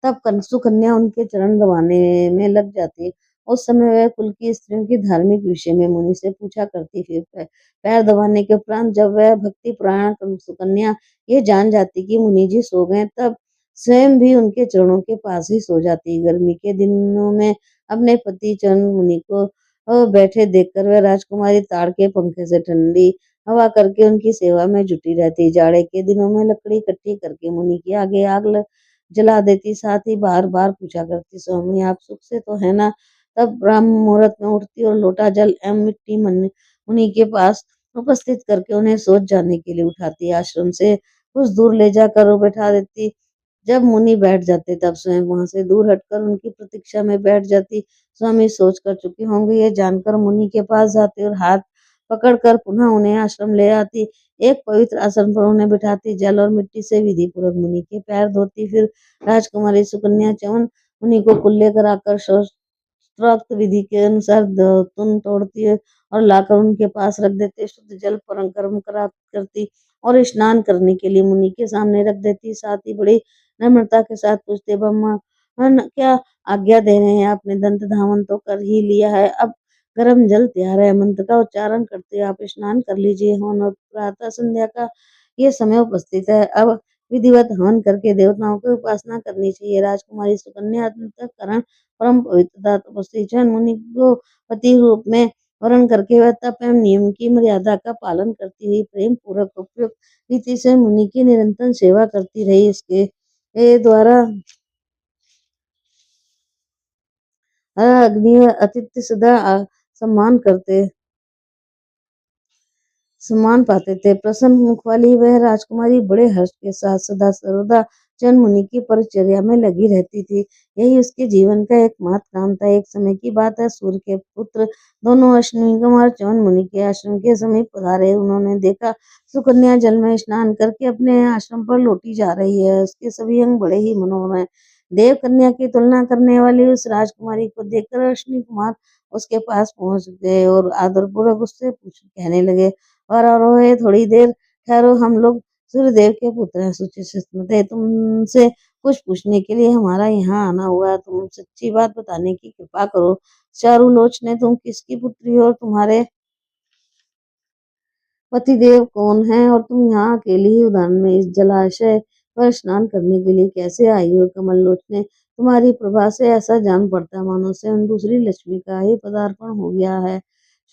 तब सुकन्या उनके चरण दबाने में लग जाती। उस समय वह कुल की स्त्रियों की धार्मिक विषय में मुनि से पूछा करती। फिर पैर दबाने के उपरांत जब वह भक्ति पुराण सुकन्या ये जान जाती कि मुनि जी सो गए तब स्वयं भी उनके चरणों के पास ही सो जाती। गर्मी के दिनों में अपने पति चरण मुनि को बैठे देखकर वह राजकुमारी ताड़ के पंखे से ठंडी हवा करके उनकी सेवा में जुटी रहती। जाड़े के दिनों में लकड़ी इकट्ठी करके मुनि के आगे आग जला देती। साथ ही बार बार पूछा करती, स्वामी आप सुख से तो है ना? तब ब्रह्म मुहूर्त में उठती और लोटा जल एवं मिट्टी मुनि के पास उपस्थित करके उन्हें सोच जाने के लिए उठाती। आश्रम से कुछ दूर ले जाकर वो बैठा देती। जब मुनि बैठ जाते तब स्वयं वहां से दूर हटकर उनकी प्रतीक्षा में बैठ जाती। स्वामी सोच कर चुके होंगे ये जानकर मुनि के पास जाती और हाथ पकड़कर पुनः उन्हें आश्रम ले आती। एक पवित्र आसन पर उन्हें बिठाती, जल और मिट्टी से विधि पूर्वक मुनि के पैर धोती। फिर राजकुमारी सुकन्या च्यवन मुनि को कुल्ले कराकर शास्त्रोक्त विधि के अनुसार तुन तोड़ती है और लाकर उनके पास रख देते। शुद्ध जल पर गर्म करा करती और स्नान करने के लिए मुनि के सामने रख देती। साथ ही बड़ी नम्रता के साथ पूछते, ब्रह्मन क्या आज्ञा दे रहे हैं? आपने दंत धावन तो कर ही लिया है, अब गर्म जल तैयार है। मंत्र का उच्चारण करते आप स्नान कर लीजिए। हवन और प्रातः संध्या का ये समय उपस्थित है। अब विधिवत हवन करके देवताओं की उपासना करनी चाहिए। राजकुमारी सुकन्या अंतःकरण परम पवित्रता तपस्वी जन मुनि को पति रूप में वर्ण करके वह तप एवं नियम की मर्यादा का पालन करती हुई प्रेम पूर्वक उपयुक्त रीति से मुनि की निरंतर सेवा करती रही। इसके द्वारा अग्नि अतिथि सदा सम्मान करते सम्मान पाते थे। प्रसन्न मुख वाली वह राजकुमारी बड़े हर्ष के साथ सदा सर्वदा चंद मुनि की परिचर्या में लगी रहती थी। यही उसके जीवन का एकमात्र काम था। एक समय की बात है, सूर्य के पुत्र दोनों अश्विनी कुमार च्यवन मुनि के आश्रम के समीप पधारे। उन्होंने देखा सुकन्या जल में स्नान करके अपने आश्रम पर लौटी जा रही है। उसके सभी अंग बड़े ही मनोहर हैं। देव कन्या की तुलना करने वाली उस राजकुमारी को देखकर अश्विनी कुमार उसके पास पहुंच गए और आदरपूर्वक उससे कहने लगे, और रोए थोड़ी देर ठहरो, हम लोग सूर्यदेव के पुत्र हैं। सुचिस्मते तुमसे कुछ पूछने के लिए हमारा यहाँ आना हुआ है। तुम सच्ची बात बताने की कृपा करो। चारुलोचने तुम किसकी पुत्री हो और तुम्हारे पतिदेव कौन है और तुम यहाँ अकेली ही उद्यान में इस जलाशय पर स्नान करने के लिए कैसे आई हो? कमल लोचने तुम्हारी प्रभा से ऐसा जान पड़ता है मानो स्वयं दूसरी लक्ष्मी का ही पदार्पण हो गया है।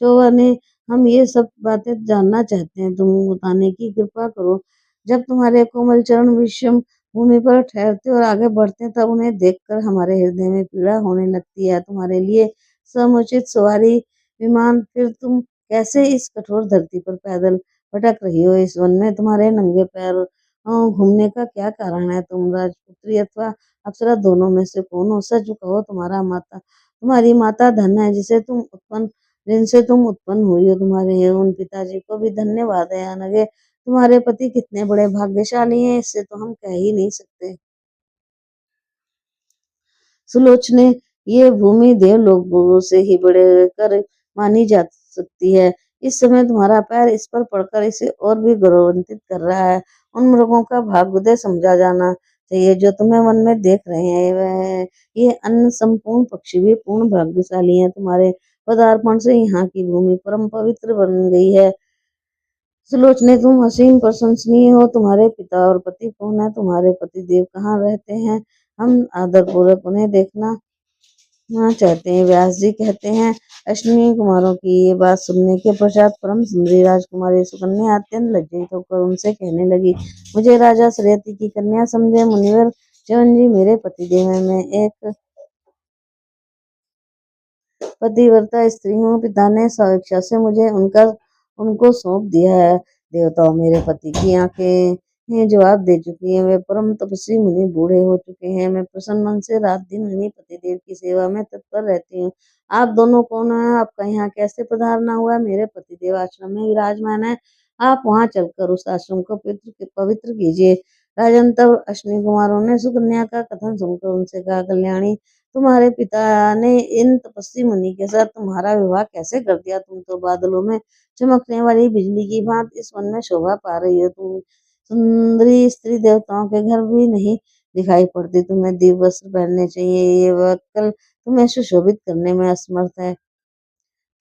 शोभा ने हम ये सब बातें जानना चाहते हैं, तुम बताने की कृपा करो। जब तुम्हारे कोमल चरण विषम भूमि पर ठहरते और आगे बढ़ते हैं तब उन्हें देखकर हमारे हृदय में पीड़ा होने लगती है। तुम्हारे लिए समुचित सवारी विमान, फिर तुम कैसे इस कठोर धरती पर पैदल भटक रही हो? इस वन में तुम्हारे नंगे पैर घूमने का क्या कारण है? तुम राजपुत्री अथवा अप्सरा दोनों में से कौन हो? सच कहो, तुम्हारी माता धन है जिनसे तुम उत्पन्न हुई हो। तुम्हारे उन पिताजी को भी धन्यवाद है। अनगे तुम्हारे पति कितने बड़े भाग्यशाली हैं, इससे तो हम कह ही नहीं सकते। सुलोचने, ये भूमि देवलोकों से ही बढ़कर मानी जा सकती है। इस समय तुम्हारा पैर इस पर पड़कर इसे और भी गौरवान्वित कर रहा है। उन मृगों का भाग्योदय समझा जाना चाहिए जो तुम्हें वन में देख रहे हैं। वह ये अन्न संपूर्ण पक्षी भी पूर्ण भाग्यशाली हैं। तुम्हारे पदार्पण से यहाँ की भूमि परम पवित्र बन गई है। सुलोचने, तुम असीम प्रशंसनीय हो। तुम्हारे पिता और पति कौन है? तुम्हारे पति देव कहाँ रहते हैं? हम आदर पूर्वक उन्हें देखना चाहते हैं। व्यास जी कहते हैं, अश्विनी कुमारों की ये बात सुनने के पश्चात परम सुंदरी राजकुमारी सुकन्या अत्यंत लज्जित होकर उनसे कहने लगी, मुझे राजा श्रेयती की कन्या समझे मुनिवर च्यवन जी, मेरे पति देव हैं। मैं एक पतिव्रता स्त्री हूँ। पिता ने स्वेच्छा से मुझे उनको सौंप दिया है। देवताओं, मेरे पति की आंखें जवाब दे चुकी हैं। वे परम तपस्वी मुनि बूढ़े हो चुके हैं। मैं प्रसन्न मन से रात दिन उन्हीं पतिदेव की सेवा में तत्पर रहती हूँ। आप दोनों कौन हैं? आपका यहाँ कैसे पधारना हुआ? मेरे पतिदेव आश्रम में विराजमान है। आप वहां चलकर उस आश्रम को पवित्र कीजिए। राजन, तब अश्विनी कुमारों ने सुकन्या का कथन सुनकर उनसे कहा, कल्याणी, तुम्हारे पिता ने इन तपस्वी मुनि के साथ तुम्हारा विवाह कैसे कर दिया? तुम तो बादलों में चमकने वाली बिजली की भांति इस वन में शोभा पा रही हो। तुम सुंदरी स्त्री देवताओं के घर भी नहीं दिखाई पड़ती। तुम्हें दिव्य वस्त्र पहनने चाहिए। ये वक्कल तुम्हें सुशोभित करने में असमर्थ है।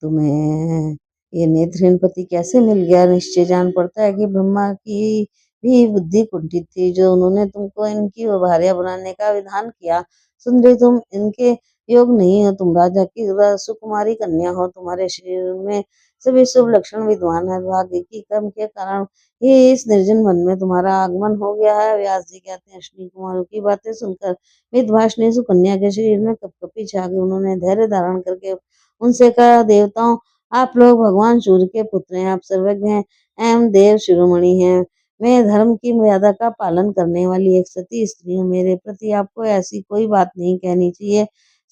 तुम्हें ये नेत्रहीन पति कैसे मिल गया? निश्चय जान पड़ता है कि ब्रह्मा की भी बुद्धि कुंठित थी जो उन्होंने तुमको इनकी भार्या बनाने का विधान किया। सुंदरी, तुम इनके योग नहीं हो। तुम राजा की सुकुमारी कन्या हो। तुम्हारे शरीर में सभी शुभ लक्षण विद्वान है। भाग्य की कर्म के कारण ये इस निर्जन वन में तुम्हारा आगमन हो गया है। व्यास जी कहते हैं, अश्विनी कुमारों की बातें सुनकर मितभाषिणी सुकन्या के शरीर में कपकपी छा गई। उन्होंने धैर्य धारण करके उनसे कहा, देवताओं, आप लोग भगवान सूर्य के पुत्र हैं। आप सर्वज्ञ हैं एवं देव शिरोमणि हैं। मैं धर्म की मर्यादा का पालन करने वाली एक सती स्त्री हूँ। मेरे प्रति आपको ऐसी कोई बात नहीं कहनी चाहिए।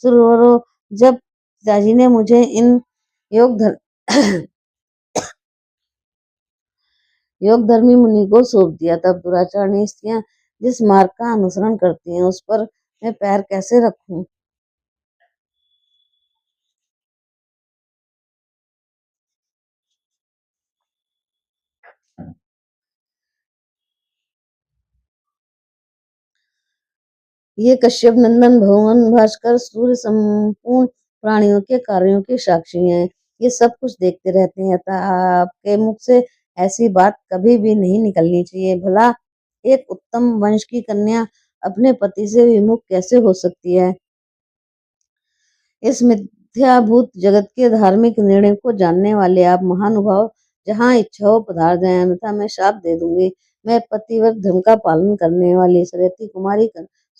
सुरवरों, जब पिताजी ने मुझे इन योग धर योग धर्मी मुनि को सौंप दिया, तब दुराचारणी स्त्रियां जिस मार्ग का अनुसरण करती हैं उस पर मैं पैर कैसे रखूं? ये कश्यप नंदन भगवान भास्कर सूर्य संपूर्ण प्राणियों के कार्यों के साक्षी हैं। ये सब कुछ देखते रहते हैं। अतः आपके मुख से ऐसी बात कभी भी नहीं निकलनी चाहिए। भला एक उत्तम वंश की कन्या अपने पति से विमुख कैसे हो सकती है? इस मिथ्याभूत जगत के धार्मिक निर्णय को जानने वाले आप महानुभाव जहाँ इच्छा हो पधार जाएं, अन्यथा मैं शाप दे दूंगी। मैं पतिव्रत धर्म का पालन करने वाली सरयती कुमारी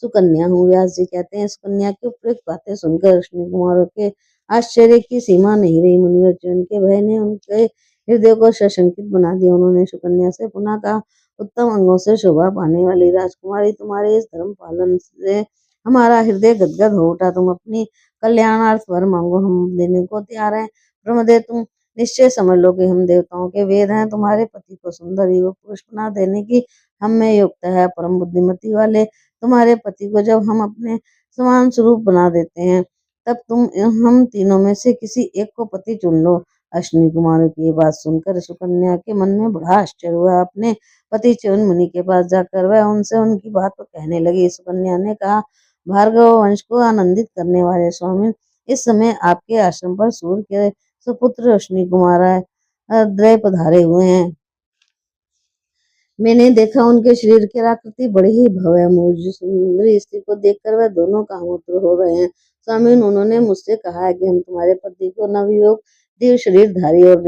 सुकन्या हूँ। व्यास जी कहते हैं, सुकन्या की उपयुक्त बातें सुनकर अश्विनी कुमारों के आश्चर्य की सीमा नहीं रही। मुनिवर जी के भय ने उनके हृदय को सशंकित बना दिया। उन्होंने सुकन्या से पुनः कहा, उत्तम अंगों से शोभा पाने वाली राजकुमारी, तुम्हारे इस धर्म पालन से हमारा हृदय गदगद हो उठा। तुम अपनी कल्याणार्थ वर मांगो, हम देने को तैयार हैं। ब्रह्मदेव, तुम निश्चय समझ लो कि हम देवताओं के वेद हैं। तुम्हारे पति को सुंदर युवक पुरुष बना देने की हम में योग्यता है। परम बुद्धिमती वाले तुम्हारे पति को जब हम अपने समान स्वरूप बना देते हैं, तब तुम हम तीनों में से किसी एक को पति चुन लो। अश्विनी कुमारों की ये बात सुनकर सुकन्या के मन में बड़ा आश्चर्य हुआ। अपने पति च्यवन मुनि के पास जाकर वह उनसे उनकी बात को कहने लगी। सुकन्या ने कहा, भार्गव वंश को आनंदित करने वाले स्वामी, इस समय आपके आश्रम पर सूर्य के सुपुत्र अश्विनी कुमार द्रय पधारे हुए हैं। मैंने देखा उनके शरीर की आकृति बड़ी ही भव्य है। मुझ सुंदरी स्त्री को देखकर वह दोनों कामोत्तर हो रहे हैं। स्वामी, उन्होंने मुझसे कहा है कि हम तुम्हारे पति को नवयुवक दिव्य शरीरधारी और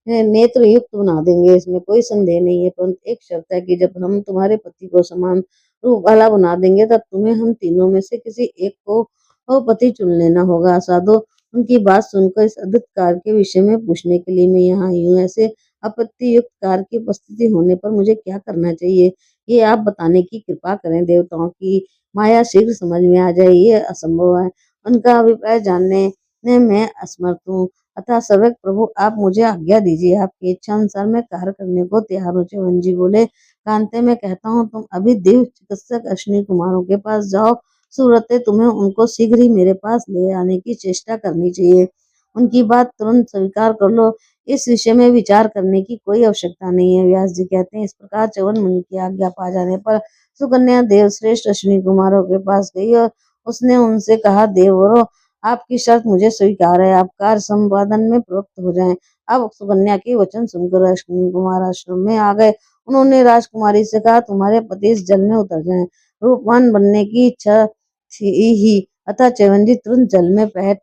नेत्र युक्त बना देंगे। इसमें कोई संदेह नहीं है, परंतु एक शर्त है कि जब हम तुम्हारे पति को समान रूप वाला बना देंगे, तब तुम्हें हम तीनों में से किसी एक को पति चुन लेना होगा। साधु, उनकी बात सुनकर इस अद्भुत कार्य के विषय में पूछने के लिए मैं यहाँ आई हूँ। ऐसे आपत्ति युक्त कार्य की उपस्थिति होने पर मुझे क्या करना चाहिए, ये आप बताने की कृपा करें। देवताओं की माया शीघ्र समझ में आ जाए, ये असंभव है। उनका अभिप्राय जानने में मैं असमर्थ हूँ। अतः सर्वज्ञ प्रभु, आप मुझे आज्ञा दीजिए। आपकी इच्छा अनुसार मैं कार्य करने को तैयार हूँ। च्यवन जी बोले, कांते, मैं कहता हूँ तुम अभी दिव्य चिकित्सक अश्विनी कुमारों के पास जाओ। सूरत है, तुम्हें उनको शीघ्र ही मेरे पास ले आने की चेष्टा करनी चाहिए। उनकी बात तुरंत स्वीकार कर लो, इस विषय में विचार करने की कोई आवश्यकता नहीं है। व्यास जी कहते हैं, इस प्रकार च्यवन मुनि की आज्ञा पा जाने पर सुकन्या देवश्रेष्ठ अश्विनी कुमारों के पास गई और उसने उनसे कहा, देववरों, आपकी शर्त मुझे स्वीकार है, आप कार्य संपादन में प्रवृत्त हो जाएं। अब सुकन्या के वचन सुनकर अश्विनी कुमार आश्रम में आ गए। उन्होंने राजकुमारी से कहा, तुम्हारे पति इस जल में उतर जाएं। रूपवान बनने की इच्छा थी ही, अतः च्यवनजी तुरंत जल में बैठ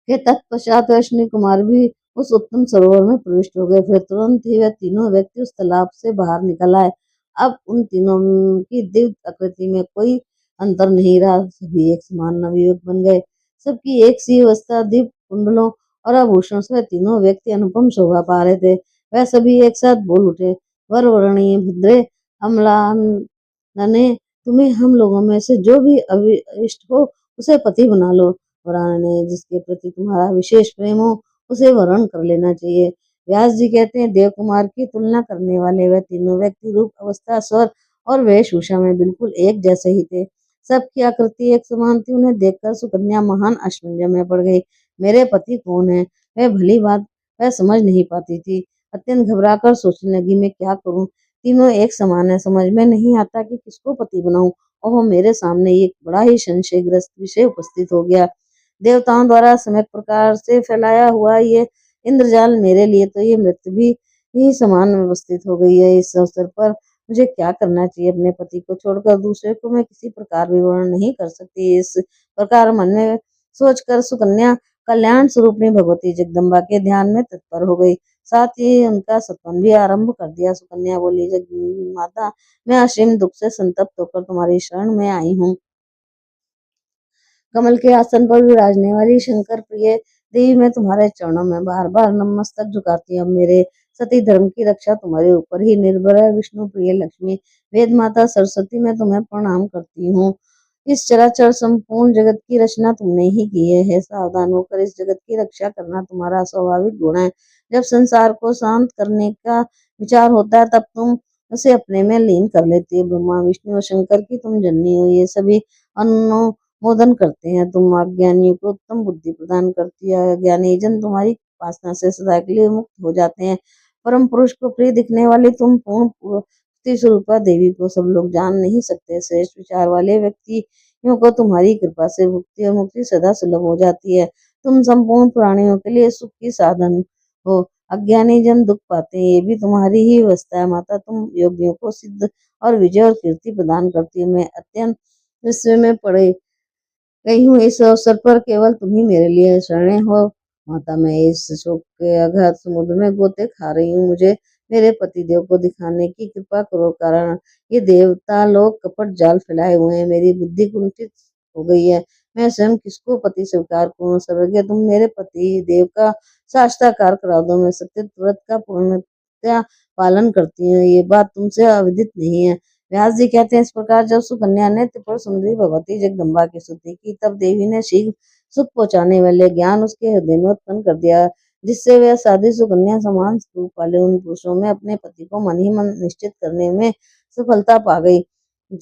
के तत्पश्चात अश्विनी कुमार भी उस उत्तम सरोवर में प्रविष्ट हो गए। फिर तुरंत ही वे तीनों व्यक्ति उस तालाब से बाहर निकल आए। अब उन तीनों की दिव्य आकृति में कोई अंतर नहीं रहा, सभी एक समान नवयुवक बन गए। सबकी एक सी अवस्था, दिव्य कुंडलों और आभूषण से तीनों व्यक्ति अनुपम शोभा पा रहे थे। वह सभी एक साथ बोल उठे, वर वर्णीय भद्रे अम्लानने, तुम्हें हम लोगों में से जो भी अभिष्ट हो उसे पति बना लो। वराने, जिसके प्रति तुम्हारा विशेष प्रेम हो उसे वरण कर लेना चाहिए। व्यास जी कहते हैं, देव कुमार की तुलना करने वाले वह तीनों व्यक्ति रूप, अवस्था, स्वर और वेशभूषा में बिल्कुल एक जैसे ही थे। सबकी आकृति एक समान थी। उन्हें देखकर सुकन्या महान आश्चर्य में पड़ गई। मेरे पति कौन है, वह भली बात वह समझ नहीं पाती थी। अत्यंत घबराकर सोचने लगी, मैं क्या करूं, तीनों एक समान है, समझ में नहीं आता कि किसको पति बनाऊं। ओह, मेरे सामने एक बड़ा ही संशयग्रस्त विषय उपस्थित हो गया। देवताओं द्वारा सम्यक प्रकार से फैलाया हुआ ये इंद्रजाल मेरे लिए तो ये मृत्यु भी ही समान व्यवस्थित हो गई है। इस अवसर पर मुझे क्या करना चाहिए? अपने पति को छोड़कर दूसरे को मैं किसी प्रकार भी वर्ण नहीं कर सकती। इस प्रकार मन में सोचकर सुकन्या कल्याण स्वरूपनी भगवती जगदम्बा के ध्यान में तत्पर हो गई। साथ ही उनका सत्वन भी आरंभ कर दिया। सुकन्या बोली, जग माता, मैं असीम दुख से संतप्त होकर तुम्हारी शरण में आई हूँ। कमल के आसन पर विराजने वाली शंकर प्रिय देवी, मैं तुम्हारे चरणों में बार बार नमस्तक झुकाती हूँ। मेरे सती धर्म की रक्षा तुम्हारे ऊपर ही निर्भर है। विष्णु प्रिय लक्ष्मी, वेद माता सरस्वती, मैं तुम्हें प्रणाम करती हूँ। इस चराचर संपूर्ण जगत की रचना तुमने ही की है। सावधान होकर इस जगत की रक्षा करना तुम्हारा स्वाभाविक गुण है। जब संसार को शांत करने का विचार होता है, तब तुम उसे अपने में लीन कर लेती है। ब्रह्मा विष्णु और शंकर की तुम जननी हो, ये सभी अनु मोदन करते हैं। तुम अज्ञानियों को उत्तम बुद्धि प्रदान करती है। ज्ञानी जन तुम्हारी उपासना से सदा के लिए मुक्त हो जाते हैं। परम पुरुष को प्रिय दिखने वाली तुम पूर्ण पूर्ति स्वरूपा देवी को सब लोग जान नहीं सकते। श्रेष्ठ विचार वाले व्यक्तियों को तुम्हारी कृपा से मुक्ति और मुक्ति सदा सुलभ हो जाती है। तुम संपूर्ण प्राणियों के लिए सुख की साधन हो। अज्ञानी जन दुख पाते हैं, ये भी तुम्हारी ही व्यवस्था है। माता, तुम योगियों को सिद्ध और विजय और कीर्ति प्रदान करती है। मैं अत्यंत विस्मय में पड़े गई हूँ। इस अवसर पर केवल तुम ही मेरे लिए शरणे हो। माता, मैं इस शोक के अगाध समुद्र में गोते खा रही हूँ। मुझे मेरे पति देव को दिखाने की कृपा करो, कारण ये देवता लोग कपट जाल फैलाए हुए हैं। मेरी बुद्धि कुंठित हो गई है। मैं स्वयं किसको पति स्वीकार करूँ? सर्वज्ञ, तुम मेरे पति देव का साक्षात्कार करा दो। मैं सत्य व्रत का पूर्णतया पालन करती हूँ, ये बात तुमसे अविदित नहीं है। व्यास जी कहते हैं, इस प्रकार जब सुकन्या ने त्रिपुर सुंदरी भगवती जगदम्बा की स्तुति की, तब देवी ने शीघ्र सुख पहुंचाने वाले ज्ञान उसके हृदय में उत्पन्न कर दिया, जिससे वह साधी सुकन्या समान स्वरूप वाले उन पुरुषों में अपने पति को मन ही मन निश्चित करने में सफलता पा गई।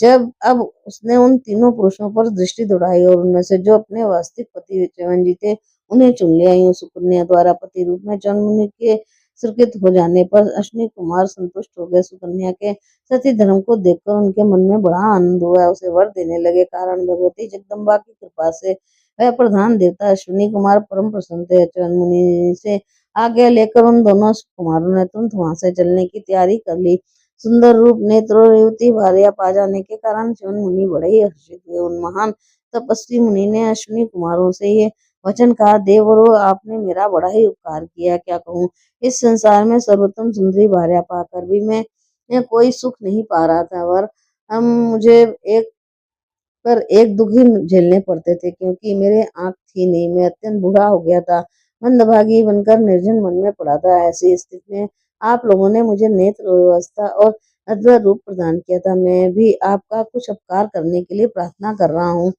जब अब उसने उन तीनों पुरुषों पर दृष्टि दौड़ाई और उनमें से जो अपने वास्तविक पति च्यवन जी थे उन्हें चुन लिया। यूं सुकन्या द्वारा पति रूप में च्यवन मुनि के स्वीकृत हो जाने पर अश्विनी कुमार संतुष्ट हो गए। सुकन्या के सती धर्म को देखकर उनके मन में बड़ा आनंद हुआ। उसे वर देने लगे, कारण भगवती जगदम्बा की कृपा से वह प्रधान देवता अश्विनी कुमार परम प्रसन्न थे। च्यवन मुनि से आज्ञा लेकर उन दोनों कुमारों ने तुरंत वहां से चलने की तैयारी कर ली। सुंदर रूप, नेत्र और युवती भार्या पा जाने के कारण च्यवन मुनि बड़े ही हर्षित हुए। उन महान तपस्वी मुनि ने अश्विनी कुमारों से ये वचन कहा, देवरो, आपने मेरा बड़ा ही उपकार किया। क्या कहूँ, इस संसार में सर्वोत्तम सुंदरी भार्या पाकर भी मैं कोई सुख नहीं पा रहा था। वर हम मुझे एक दुख ही झेलने पड़ते थे, क्योंकि मेरे आंख थी नहीं। मैं अत्यंत बूढ़ा हो गया था, मंदभागी बनकर निर्जन मन में पड़ा था। ऐसी स्थिति में आप लोगों ने मुझे नेत्र व्यवस्था और अद्भुत रूप प्रदान किया था। मैं भी आपका कुछ उपकार करने के लिए प्रार्थना कर रहा हूँ,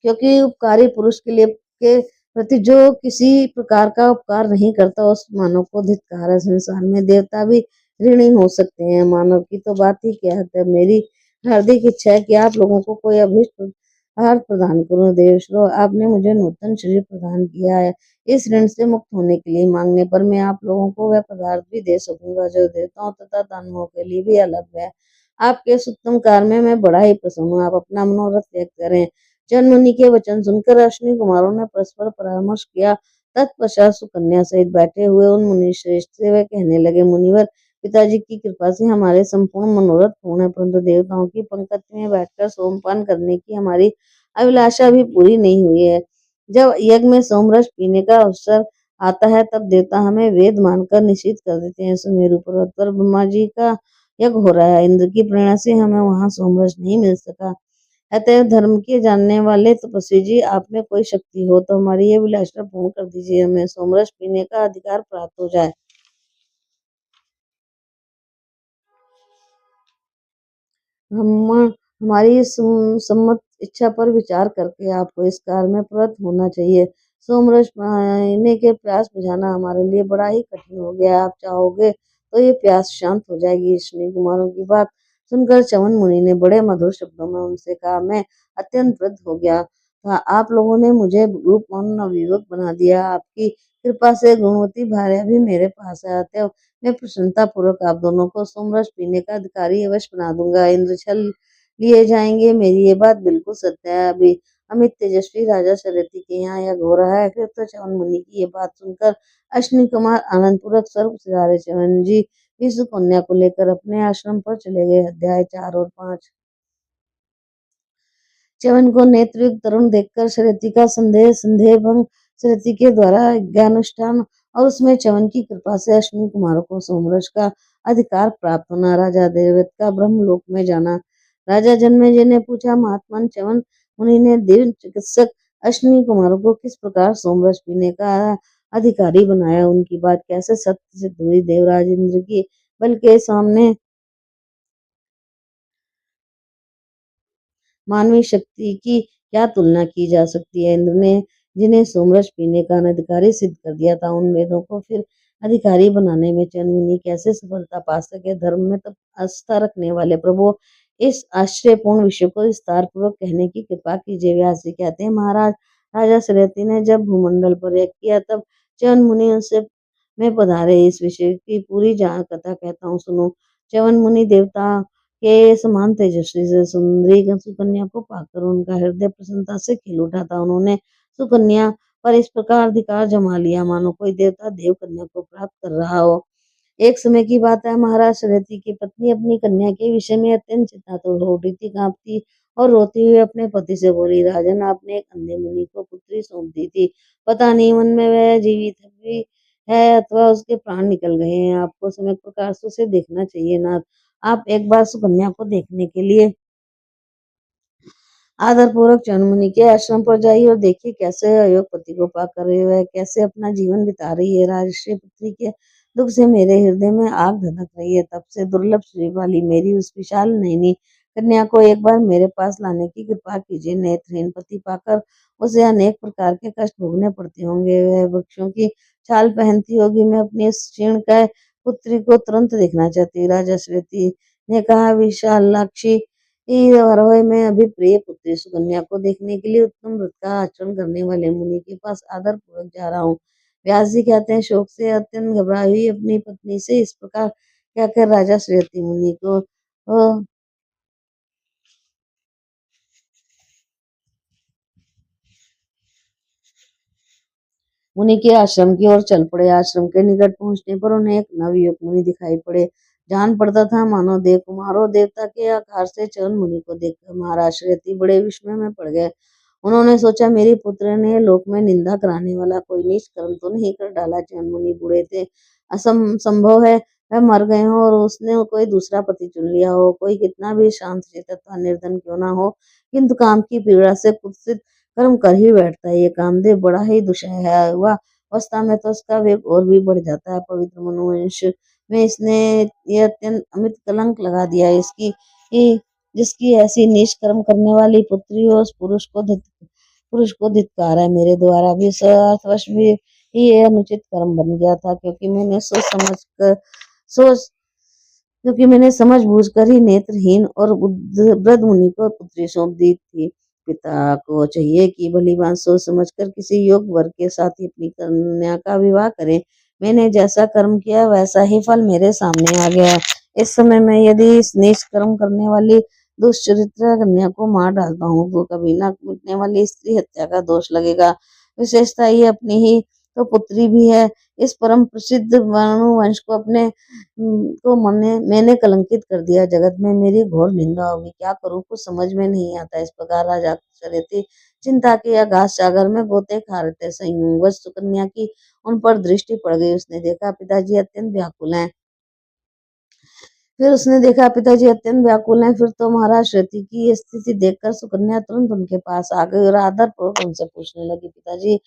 क्योंकि उपकारी पुरुष के प्रति जो किसी प्रकार का उपकार नहीं करता, उस मानव को धिक्कार है। संसार में देवता भी ऋणी हो सकते हैं, मानव की तो बात ही क्या है। मेरी हार्दिक इच्छा है कि आप लोगों को कोई अभीष्ट आहार प्रदान करूं। देवेश्वरो, आपने मुझे नूतन शरीर प्रदान किया है। इस ऋण से मुक्त होने के लिए मांगने पर मैं आप लोगों को वह पदार्थ भी दे सकूंगा जो देवताओं तथा दानवों के लिए भी अलग है। आपके इस उत्तम कार्य में मैं बड़ा ही प्रसन्न हूँ। आप अपना मनोरथ व्यक्त करें। जन मुनि के वचन सुनकर अश्विनी कुमारों ने परस्पर परामर्श किया। तत्पश्चात सुकन्या सहित बैठे हुए उन मुनि श्रेष्ठ से वे कहने लगे, मुनिवर, पिताजी की कृपा से हमारे संपूर्ण मनोरथ पूर्ण है, परंतु देवताओं की पंक्ति में बैठकर सोमपान करने की हमारी अभिलाषा भी पूरी नहीं हुई है। जब यज्ञ में सोमरस पीने का अवसर आता है तब देवता हमें वेद मानकर निश्चित कर देते हैं। सुमेरु पर्वत पर ब्रह्मा जी का यज्ञ हो रहा है। इंद्र की प्रेरणा से हमें वहां सोमरस नहीं मिल सका। अतएव धर्म के जानने वाले तपस्वी जी, आप में कोई शक्ति हो तो हमारी ये अभिलाषा पूर्ण कर दीजिए, हमें सोमरस पीने का अधिकार प्राप्त हो जाए। हम हमारी इस सम्मत इच्छा पर विचार करके आपको इस कार्य में प्रवृत्त होना चाहिए। सोमरस पाने के प्यास बुझाना हमारे लिए बड़ा ही कठिन हो गया है। आप चाहोगे तो ये प्यास शांत हो जाएगी। ऋषि कुमारों की बात सुनकर च्यवन मुनि ने बड़े मधुर शब्दों में उनसे कहा, मैं अत्यंत वृद्ध हो गया था। आप लोगों ने मुझे रूपवान नवयुवक बना दिया। आपकी कृपा से गुणवती भार्या भी मेरे पास है। अतएव मैं प्रसन्नता पूर्वक आप दोनों को सोमरस पीने का अधिकारी अवश्य बना दूंगा। इंद्र छल लिए जाएंगे, मेरी ये बात बिल्कुल सत्य है। अभी अमित तेजस्वी राजा शरथी के यहाँ यज्ञ हो रहा है। फिर तो च्यवन मुनि की ये बात सुनकर अश्विनी कुमार आनंद पूर्वक स्वर्ग सिधारे च्यवन जी विश्व कन्या को लेकर अपने आश्रम पर चले गए। अध्याय 4 और 5। च्यवन को नेत्रयुक्त तरुण देखकर शरथी का संदेह भंग, शरथी के द्वारा ज्ञानुष्ठान और उसमें च्यवन की कृपा से अश्विनी कुमारों को सोमरस का अधिकार प्राप्त होना। राजा देवव्रत का ब्रह्मलोक में जाना। राजा जन्मेजय ने पूछा, महात्मा च्यवन मुनि ने दिव्य चिकित्सक अश्विनी कुमारों को किस प्रकार सोमरस पीने का अधिकारी बनाया, उनकी बात कैसे सत्य सिद्ध हुई। देवराज इंद्र की बल के सामने मानवीय शक्ति की क्या तुलना की जा सकती है। इंद्र ने जिन्हें सोमरस पीने का अनधिकारी सिद्ध कर दिया था, उन वेदों को फिर अधिकारी बनाने में च्यवन मुनि कैसे सफलता पा सके। धर्म में तब आस्था रखने वाले प्रभु, इस आश्चर्यपूर्ण विषय को विस्तार पूर्वक कहने की कृपा कीजिए। व्यास जी कहते हैं, महाराज, राजा श्रेयती ने जब भूमंडल पर यज्ञ किया तब च्यवन मुनि उनसे में पधारे। इस विषय की पूरी कथा कहता हूँ, सुनो। च्यवन मुनि देवता के समान तेजस्वी से सुंदरी सुकन्या को पाकर उनका हृदय प्रसन्नता से खिल उठा था। उन्होंने सुकन्या पर इस प्रकार अधिकार जमा लिया मानो कोई देवता देव कन्या को प्राप्त कर रहा हो। एक समय की बात है, महाराज शरथी की पत्नी अपनी कन्या के विषय में अत्यंत चिंतातुर हो उठी थी। कांपती और रोती हुई अपने पति से बोली, राजन, आपने एक अंधे मुनि को पुत्री सौंप दी थी। पता नहीं मन में वह जीवित भी है अथवा उसके प्राण निकल गए हैं। आपको समय प्रकाश से उसे देखना चाहिए। नाथ, आप एक बार सुकन्या को देखने के लिए आदर पूर्वक च्यवन मुनि के आश्रम पर जाइए और देखिए कैसे अयोग पति को पाकर वह कैसे अपना जीवन बिता रही है। राजश्री पुत्री के दुख से मेरे हृदय में आग धधक रही है। तब से दुर्लभ श्री वाली मेरी उस विशाल नयनी कन्या को एक बार मेरे पास लाने की कृपा कीजिए। नेत्रहीन पति पाकर उसे अनेक प्रकार के कष्ट भोगने पड़ते होंगे। वह वृक्षों की छाल पहनती होगी। मैं अपनी इस क्षीण काय पुत्री को तुरंत देखना चाहती हूँ। राजा श्रेती ने कहा, विशालाक्षी वरवय में अभी प्रिय पुत्री सुकन्या को देखने के लिए उत्तम व्रत का आचरण करने वाले मुनि के पास आदर पूर्वक जा रहा हूँ। व्यास जी कहते हैं, शोक से अत्यंत घबराई हुई अपनी पत्नी से इस प्रकार कहकर राजा श्रेयती मुनि को मुनि के आश्रम की ओर चल पड़े। आश्रम के निकट पहुंचने पर उन्हें एक नवयुवक मुनि दिखाई पड़े। जान पड़ता था मानो देव कुमारों देवता के आकार से च्यवन मुनि को देखकर महाराज श्रेयती बड़े विस्मय में पड़ गए। उन्होंने सोचा, मेरी पुत्र ने लोक में निंदा कराने वाला कोई नीच कर्म तो नहीं कर डाला। च्यवन मुनि बूढ़े थे, संभव है वह मर गए हो और उसने कोई दूसरा पति चुन लिया हो। कोई कितना भी शांत चित्त अथवा निर्धन क्यों ना हो, किंतु काम की पीड़ा से कुत्सित कर्म कर ही बैठता है। ये कामदेव बड़ा ही दुष्ट है। वह अवस्था में तो उसका वेग और भी बढ़ जाता है। पवित्र मनुवंश में इसने ये अत्यंत अमित कलंक लगा दिया। जिसकी ऐसी नीच कर्म करने वाली पुत्री हो, उस पुरुष को धिक्कार है। मेरे द्वारा भी स्वार्थवश भी ये अनुचित कर्म बन गया था, क्योंकि मैंने सोच समझ कर सोच क्योंकि मैंने समझ-बूझकर ही नेत्रहीन और वृद्ध मुनि को पुत्री सौंप दी थी। पिता को चाहिए कि भली-भांति सोच समझकर किसी योग्य वर के साथ ही अपनी कन्या का विवाह करें। मैंने जैसा कर्म किया वैसा ही फल मेरे सामने आ गया। इस समय मैं यदि इस नीच कर्म करने वाली दुष्चरित्रा कन्या को मार डालता हूँ तो कभी न मिटने वाली स्त्री हत्या का दोष लगेगा। विशेषतः ये अपनी ही तो पुत्री भी है। इस परम प्रसिद्ध वर्णु वंश को को मैंने कलंकित कर दिया। जगत में मेरी घोर निंदा होगी। क्या करूं कुछ समझ में नहीं आता। इस प्रकार राजा चले चिंता के अगाध सागर में गोते खा रहे थे। संयोगवश सुकन्या की उन पर दृष्टि पड़ गई। उसने देखा पिताजी अत्यंत व्याकुल हैं। फिर उसने देखा पिताजी अत्यंत व्याकुल हैं। फिर तो महाराज श्रुति की ये स्थिति देखकर सुकन्या तुरंत उनके पास आ गई और आदरपूर्वक उनसे पूछने लगी, पिताजी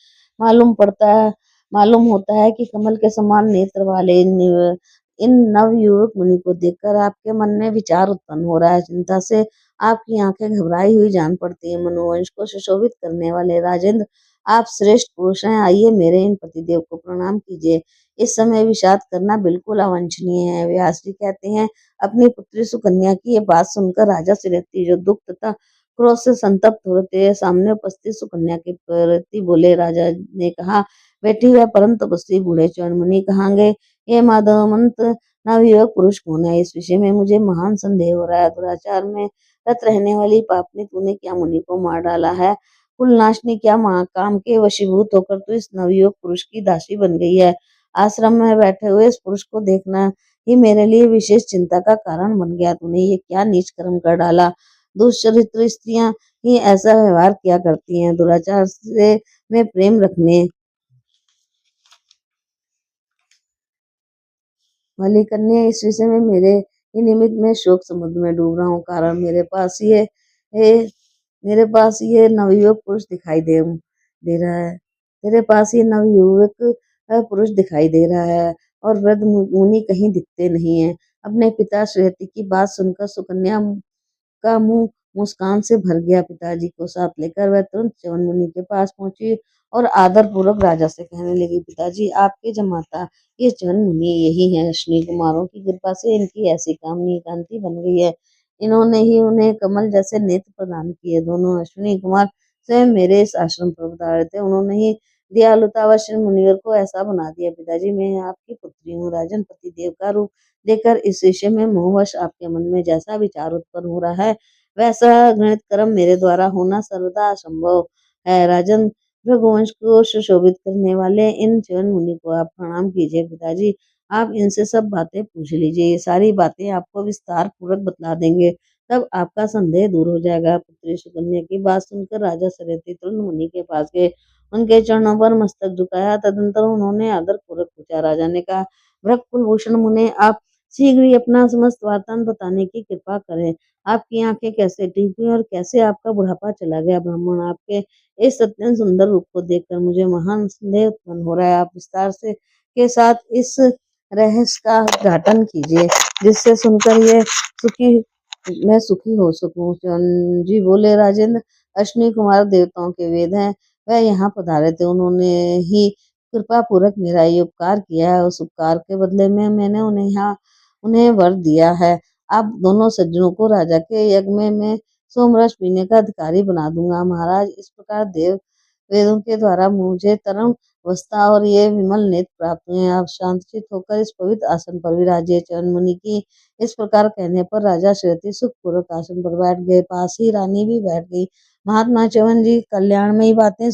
मालूम होता है कि कमल के समान नेत्र वाले इन नवयुवक मुनि को देखकर आपके मन में विचार उत्पन्न हो रहा है। चिंता से आपकी आंखें घबराई हुई जान पड़ती है। मनुवंश को सुशोभित करने वाले राजेंद्र, आप श्रेष्ठ पुरुष हैं। आइए मेरे इन पतिदेव को प्रणाम कीजिए। इस समय विषाद करना बिल्कुल अवांछनीय है। व्यास जी कहते हैं, अपनी पुत्री सुकन्या की ये बात सुनकर राजा सिरथी जो दुख तथा क्रोध से संतप्त होते सामने उपस्थित सुकन्या के प्रति बोले। राजा ने कहा, बेटी हुए परम तपस्वी बूढ़े च्यवन मुनि कहाँ गए? ये माधवमंत नवयुवक पुरुष कौन है? इस विषय में मुझे महान संदेह हो रहा है। दुराचार में रत रहने वाली पापनी तूने क्या मुनि को मार डाला है? कुलनाशनी, क्या काम के वशीभूत होकर तू इस नवयुवक पुरुष की दासी बन गई है? आश्रम में बैठे हुए इस पुरुष को देखना ही मेरे लिए विशेष चिंता का कारण बन गया। तूने ये क्या नीच कर्म कर डाला? दुष्चरित्र स्त्रियां ही ऐसा व्यवहार किया करती हैं। दुराचार से में प्रेम रखने वाली कन्या, इस विषय में मेरे ही निमित्त में शोक समुद्र में डूब रहा हूँ। कारण मेरे पास ये नवयुवक पुरुष दे रहा है। तेरे पास ये नवयुवक पुरुष दिखाई दे रहा है और वृद्ध मुनि कहीं दिखते नहीं है। अपने पिता श्वेति की बात सुनकर सुकन्या का मुंह मुस्कान से भर गया। पिताजी को साथ लेकर वह तुरंत च्यवन मुनि के पास पहुंची और आदर पूर्वक राजा से कहने लगी, पिताजी आपके जमाता ये च्यवन मुनि यही हैं। अश्विनी कुमारों की कृपा से इनकी ऐसी कामनी कांति बन गई है। इन्होंने ही उन्हें कमल जैसे नेत्र प्रदान किए। दोनों अश्विनी कुमार स्वयं मेरे इस आश्रम पर उतारे थे। उन्होंने ही दयालुतावश मुनिवर को ऐसा बना दिया। पिताजी मैं आपकी पुत्री हूँ। राजन पति देव का रूप देकर इस विषय में मोहवश आपके मन में जैसा विचार उत्पन्न हो रहा है वैसा घृणित कर्म मेरे द्वारा होना सर्वदा असंभव है। राजन, रघुवंश को सुशोभित करने वाले इन च्यवन मुनि को आप प्रणाम कीजिए। पिताजी आप इनसे सब बातें पूछ लीजिए। ये सारी बातें आपको विस्तार पूर्वक बतला देंगे। तब आपका संदेह दूर हो जाएगा। पुत्री सुकन्या की बात सुनकर राजा सरेती तुरंत मुनि के पास गए। उनके चरणों पर मस्तक झुकाया। तदंतर उन्होंने आदर पूर्वक पूछा। राजा ने कहा, भृग कुलभूषण मुने, आप शीघ्र ही अपना समस्त वार्तान बताने की कृपा करें। आपकी आंखें कैसे ठीक हुई और कैसे आपका बुढ़ापा चला गया? ब्राह्मण, आपके इस अत्यंत सुंदर रूप को देखकर मुझे महान संदेह उत्पन्न हो रहा है। आप विस्तार से के साथ इस रहस्य का उद्घाटन कीजिए जिससे सुनकर मैं सुखी हो सकूं। च्यवन जी बोले, राजेंद्र, अश्विनी कुमार देवताओं के वेद हैं। वह यहाँ पधारे थे। उन्होंने ही कृपा पूर्वक मेरा ये उपकार किया है। उस उपकार के बदले में मैंने उन्हें वर दिया है। आप दोनों सज्जनों को राजा के यज्ञ में मैं सोमरस पीने का अधिकारी बना दूंगा। महाराज, इस प्रकार देव वेदों के द्वारा मुझे तरम अवस्था और ये विमल नेत्र प्राप्त हुए। आप शांतचित होकर इस पवित्र आसन पर विराजिए। च्यवन मुनि की इस प्रकार कहने पर राजा श्रुति सुख पूर्वक आसन पर बैठ गए। पास ही रानी भी बैठ गई। महात्मा च्यवन जी कल्याणमयी बातें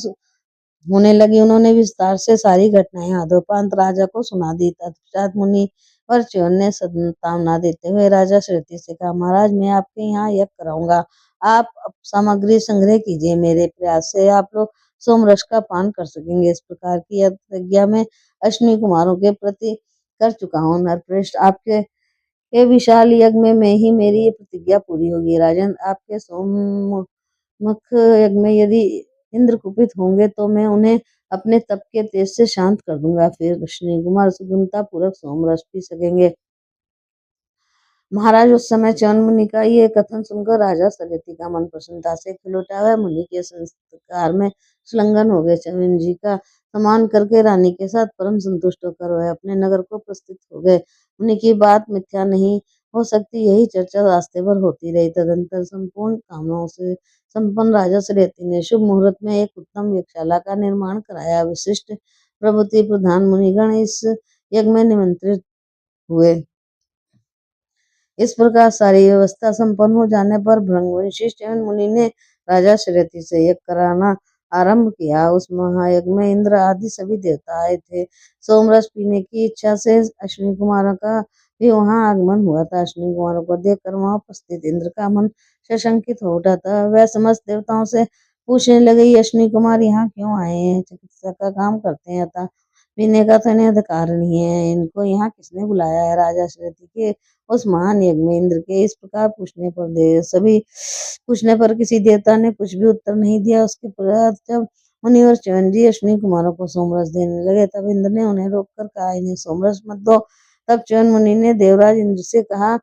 होने लगी। उन्होंने विस्तार से सारी घटनाएं आदोपांत राजा को सुना दी। तत्पश्चात मुनि पर च्यवन ने सांत्वना देते हुए राजा श्रुति से कहा, महाराज मैं आपके यहाँ यज्ञ कराऊंगा। आप सामग्री संग्रह कीजिए। मेरे प्रयास से आप लोग सोमरस का पान कर सकेंगे। इस प्रकार की यज्ञ में अश्विनी कुमारों के प्रति कर चुका हूँ। नरप्रेष्ठ, आपके ये विशाल यज्ञ में मैं ही मेरी ये प्रतिज्ञा पूरी होगी। राजन, आपके सोममुख यज्ञ में यदि इंद्र कुपित होंगे तो मैं उन्हें अपने तप के तेज से शांत कर दूंगा। फिर अश्विनी कुमार सुगमता पूर्वक सोमरस पी सकेंगे। महाराज, उस समय च्यवन मुनि का ये कथन सुनकर राजा सरियती का मन प्रसन्नता से खिल उठा। वह मुनि के संस्कार में संलग्न हो गए। च्यवन जी का सम्मान करके रानी के साथ परम संतुष्ट होकर वह अपने नगर को प्रस्थित हो गए। मुनि की बात मिथ्या नहीं हो सकती यही चर्चा रास्ते भर होती रही। तदंतर संपूर्ण कामनाओं से संपन्न राजा श्रेयती ने शुभ मुहूर्त में एक उत्तम यज्ञशाला का निर्माण कराया। विशिष्ट प्रभृति प्रधान मुनिगण इस यज्ञ में निमंत्रित हुए। इस प्रकार सारी व्यवस्था संपन्न हो जाने पर भृंग च्यवन मुनि ने राजा श्रेयती से यज्ञ कराना आरंभ किया। उस महायज्ञ में इंद्र आदि सभी देवता आए थे। सोमरस पीने की इच्छा से अश्विनी कुमारों का भी वहां आगमन हुआ था। अश्विनी कुमारों को देखकर वहां उपस्थित इंद्र का मन सशंकित हो उठा था। वह समस्त देवताओं से पूछने लगे, ये अश्विनी कुमार यहाँ क्यों आए हैं? चिकित्सा का काम करते हैं, अतः पीने का तो इन्हें अधिकार नहीं है। इनको यहाँ किसने बुलाया है? राजा श्रेयती के उस महान यज्ञ में इंद्र के इस प्रकार पूछने पर किसी देवता ने कुछ भी उत्तर नहीं दिया। उसके पश्चात जब मुनि और च्यवन जी अश्विनी कुमारों को सोमरस देने लगे, तब इंद्र ने उन्हें रोककर कहा, इन्हें सोमरस मत दो। तब च्यवन मुनि ने देवराज इंद्र से कहा,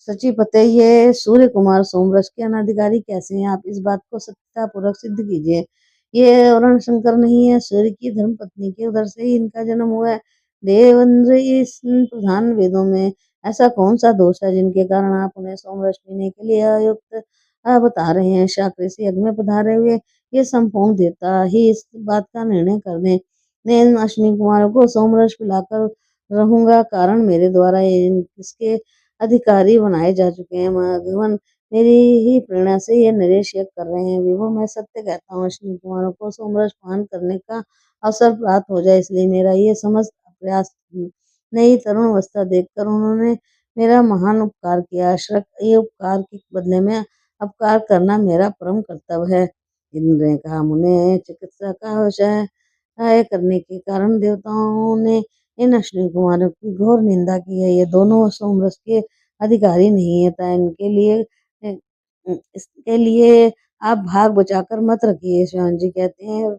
सचिपते, ये सूर्य कुमार सोमरस के अनाधिकारी कैसे हैं? आप इस बात को सत्यता पूर्वक सिद्ध कीजिए। ये वर्ण शंकर नहीं है, सूर्य की धर्म पत्नी के उधर से ही इनका जन्म हुआ है। देवेंद्र, इस प्रधान वेदों में ऐसा कौन सा दोष है जिनके कारण आप उन्हें सोमरस पीने के लिए अयुक्त बता रहे हैं? शाक्य से यज्ञ में पधारे हुए ये संपूर्ण देवता ही इस बात का निर्णय कर दें। मैं इन अश्विनी कुमारों को सोमरस पिलाकर रहूंगा, कारण मेरे द्वारा इसके अधिकारी बनाए जा चुके हैं। भगवान मेरी ही प्रेरणा से ये नरेश यज्ञ कर रहे हैं। विभो, मैं सत्य कहता हूँ, अश्विनी कुमारों को सोमरस पान करने का अवसर प्राप्त हो जाए, इसलिए मेरा ये समस्त प्रयास। नई तरुण अवस्था देखकर उन्होंने मेरा महान उपकार किया। ये उपकार के बदले में अपकार करना मेरा परम कर्तव्य है। इंद्र ने कहा, मुने, चिकित्सा का विषय करने के कारण देवताओं ने इन अश्विनी कुमारों की घोर निंदा की है। ये दोनों सोमरस के अधिकारी नहीं है, अतः इसके लिए आप भाग बचाकर मत रखिए। श्याम जी कहते हैं,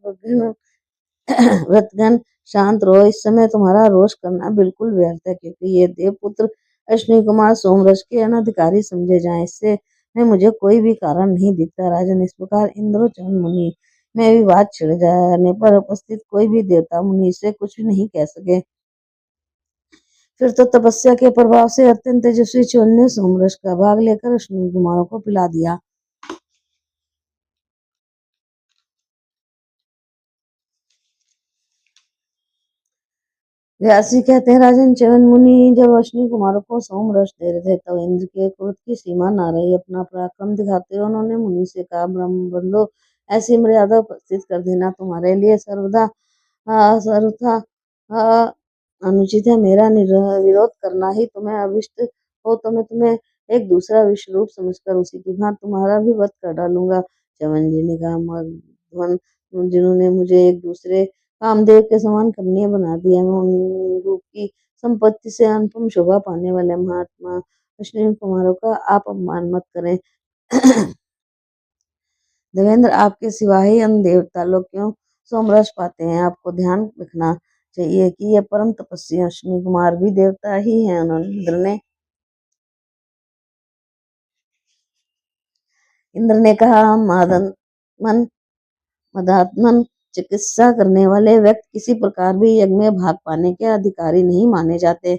व्रतगण शांत रहो, इस समय तुम्हारा रोष करना बिल्कुल व्यर्थ है, क्योंकि ये देवपुत्र अश्विनी कुमार सोमरस के अनाधिकारी समझे जाएं, इससे में मुझे कोई भी कारण नहीं दिखता। राजन, इस प्रकार इंद्र और च्यवन मुनि में विवाद छिड़ जाने पर उपस्थित कोई भी देवता मुनि से कुछ भी नहीं कह सके। फिर तो तपस्या के प्रभाव से अत्यंत तेजस्वी च्यवन ने सोमरस का भाग लेकर अश्विनी कुमारों को पिला दिया। व्यास जी कहते हैं, राजन, च्यवन मुनि जब अश्विनी कुमारों को सोमरस दे रहे थे, तब इंद्र के क्रोध की सीमा न रही। अपना पराक्रम दिखाते हुए उन्होंने मुनि से कहा, ब्रह्मबंधो, ऐसी मर्यादा उपस्थित कर देना तुम्हारे लिए सर्वथा अनुचित है। मेरा विरोध करना ही तुम्हें अभिष्ट हो तो मैं तुम्हें एक दूसरा विश्व रूप समझकर उसी की भांति तुम्हारा भी वध कर डालूंगा। च्यवन जी ने कहा, मघवन, जिन्होंने मुझे एक दूसरे कामदेव के समान कन्या बना दिया, मैं उन रूप की संपत्ति से अनुपम शोभा पाने वाले महात्मा अश्विनी कुमारों का आप अपमान मत करें। देवेंद्र, आपके सिवा ही अन्य देवता लोग क्यों सोमरस पाते हैं? आपको ध्यान रखना चाहिए कि ये परम तपस्वी अश्विनी कुमार भी देवता ही हैं। इंद्र ने कहा, मदात्मन चिकित्सा करने वाले व्यक्ति किसी प्रकार भी यज्ञ में भाग पाने के अधिकारी नहीं माने जाते।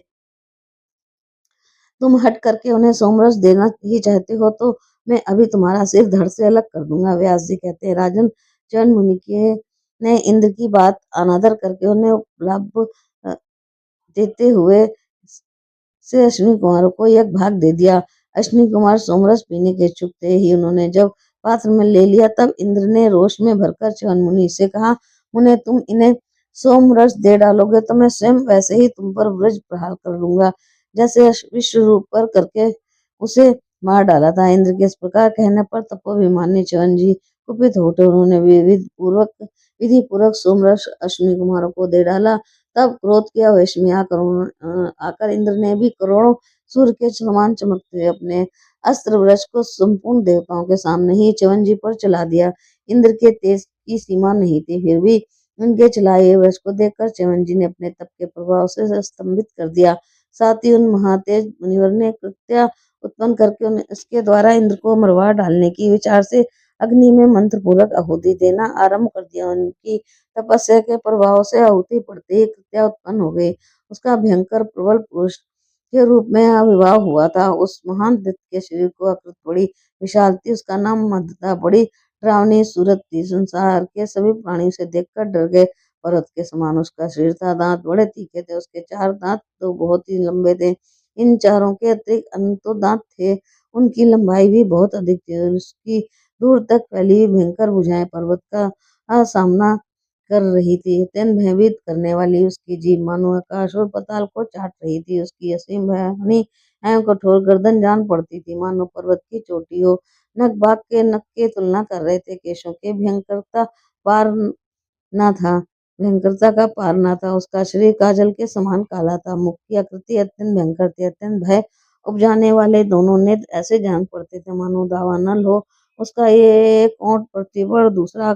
तुम हट करके उन्हें सोमरस देना ही चाहते हो तो मैं अभी तुम्हारा सिर धड़ से अलग कर दूंगा। व्यास जी कहते हैं, राजन, च्यवन मुनि के ने इंद्र की बात अनादर करके उन्हें उपलाभ देते हुए से अश्विनी कुमारों को एक भाग दे दिया। अश्विनी कुमार सोमरस पीने के इच्छुक थे ही। उन्होंने जब पात्र में ले लिया, तब इंद्र ने रोष में भरकर च्यवन मुनि से कहा, मुने, तुम इन्हें सोमरस दे डालोगे तो मैं स्वयं वैसे ही तुम पर वज्र प्रहार कर लूंगा, जैसे विश्व रूप पर करके उसे मार डाला था। इंद्र के इस प्रकार कहने पर तपोभिमानी च्यवन जी कुपित हो उठे। उन्होंने विधि पूर्वक सोमरस अश्विनी कुमारों को दे डाला। तब क्रोध के आवेश में आकर इंद्र ने भी करोड़ों सूर्य के समान चमकते हुए अपने अस्त्र वृक्ष को संपूर्ण देवताओं के सामने ही च्यवन जी पर चला दिया। इंद्र के तेज की सीमा नहीं थी, फिर भी उनके चलाए वृक्ष को देखकर च्यवन जी ने अपने तप के प्रभाव से स्तंभित कर दिया। साथ ही उन महातेज मुनिवर ने कृत्या उत्पन्न करके इसके द्वारा इंद्र को मरवा डालने की विचार से अग्नि में मंत्र पूर्वक आहुति देना आरंभ कर दिया। उनकी तपस्या के प्रभाव से आहुति पड़ते ही कृत्या उत्पन्न हो गई। उसका भयंकर प्रबल पुरुष के रूप में विवाह हुआ था। उस महान दत्त के शरीर को आकृति बड़ी विशाल थी, उसका नाम मद था, बड़ी डरावनी सूरत थी। संसार के सभी प्राणी उसे देखकर डर गए। पर्वत के समान उसका शरीर था, दांत बड़े तीखे थे, उसके चार दांत तो बहुत ही लंबे थे। इन चारों के अतिरिक्त अन्य तो दांत थे, उनकी लंबाई भी बहुत अधिक थी और उसकी दूर तक फैली हुई भयंकर भुजाएं पर्वत का सामना कर रही थी। अत्यंत भयभीत करने वाली उसकी जीभ मानो आकाश और पाताल को चाट रही थी। उसकी असीम भयानी एवं कठोर गर्दन जान पड़ती थी, मानो पर्वत की चोटी हो। नख बाघ के नख की तुलना कर रहे थे। केशों के पार न था भयंकरता का पार न था। उसका शरीर काजल के समान काला था। मुख की आकृति अत्यंत भयंकर थी। अत्यंत भय उपजाने वाले दोनों नेत्र ऐसे जान पड़ते थे मानो दावानल हो। उसका एक ओंठ पृथ्वी पर, दूसरा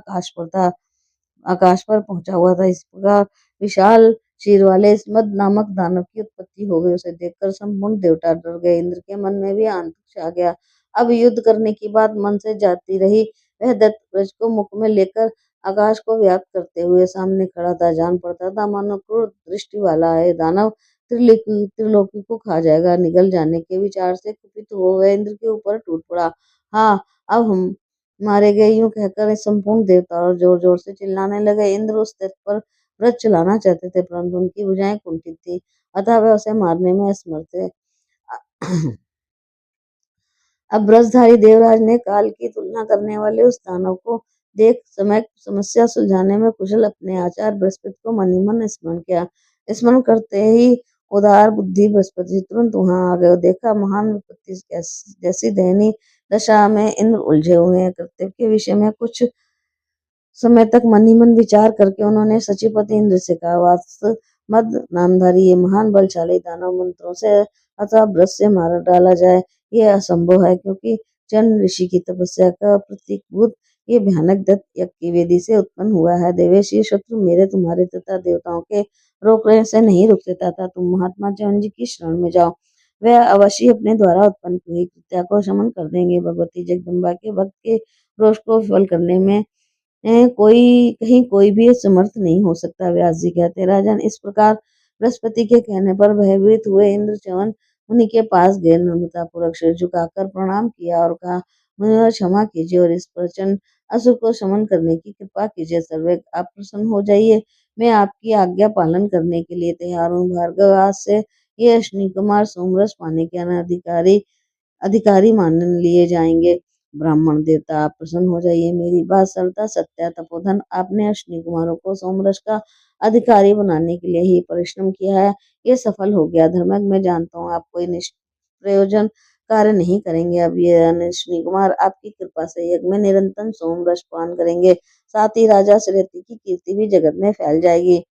आकाश पर पहुंचा हुआ था। इस प्रकार विशाल शीर वाले इस मद नामक दानव की उत्पत्ति हो गई। उसे देखकर संपूर्ण देवता डर गए। इंद्र के मन में भी आतंक छा गया। अब युद्ध करने की बात मन से जाती रही। वह दत्त ब्रज को मुख में लेकर आकाश को व्याप्त करते हुए सामने खड़ा था। जान पड़ता था मानो क्रूर दृष्टि वाला है दानव त्रिलोकी को खा जाएगा। निगल जाने के विचार से कुपित हो वह इंद्र के ऊपर टूट पड़ा। हाँ, अब हम मारे गए, यूं कहकर संपूर्ण देवता और जोर जोर से चिल्लाने लगे। इंद्र उस दत्त पर व्रत चलाना चाहते थे, परंतु उनकी भुजाएं कुंठित थी, अतः वे उसे मारने में असमर्थ थे। अब ब्रजधारी देवराज ने काल की तुलना करने वाले उस दानव को देख समय समस्या सुलझाने में कुशल अपने आचार्य बृहस्पति को मन ही मन स्मरण किया। स्मरण करते ही उदार बुद्धि बृहस्पति तुरंत वहां आ गए। देखा महान विपत्ति जैसी दयनीय दशा में इंद्र उलझे हुए हैं। कर्तव्य के विषय में कुछ समय तक मन ही मन विचार करके उन्होंने सचिपति इंद्र से कहा, वात्स मद नामधारी ये महान बलशाली दानव मंत्रों से अथवा ब्रज से मार डाला जाए ये असंभव है, क्योंकि चंड ऋषि की तपस्या का प्रतीकभूत ये भयानक दत्त यज्ञ की वेदी से उत्पन्न हुआ है। देवेश ये शत्रु मेरे तुम्हारे तथा देवताओं के रोकने से नहीं रुक सकता था। तुम महात्मा चरण जी की शरण में जाओ, वह अवश्य अपने द्वारा उत्पन्न हुई कृत्या को शमन कर देंगे। भगवती जगदम्बा के भक्त के रोष को विफल करने में कोई भी समर्थ नहीं हो सकता। व्यास जी कहते, राजन इस प्रकार बृहस्पति के कहने पर भयभीत हुए इंद्र च्यवन मुनि के पास गए। नम्रता पूर्वक सिर झुकाकर प्रणाम किया और कहा, मुनिवर क्षमा कीजिए और इस प्रचंड असुर को शमन करने की कृपा कीजिए। सर्वे आप प्रसन्न हो जाइए, मैं आपकी आज्ञा पालन करने के लिए तैयार हूँ। भार्गव, आज से ये अश्विनी कुमार सोमरस पाने के अधिकारी मान लिए जाएंगे। ब्राह्मण देवता, आप प्रसन्न हो जाइए, मेरी बात सरलता सत्य तपोधन, आपने अश्विनी कुमारों को सोमरस का अधिकारी बनाने के लिए ही परिश्रम किया है, ये सफल हो गया। धर्मज्ञ, मैं जानता हूँ आप कोई निष्प्रयोजन कार्य नहीं करेंगे। अब ये अश्विनी कुमार आपकी कृपा से यज्ञ में निरंतर सोमरस पान करेंगे, साथ ही राजा श्रेयती की कीर्ति भी जगत में फैल जाएगी।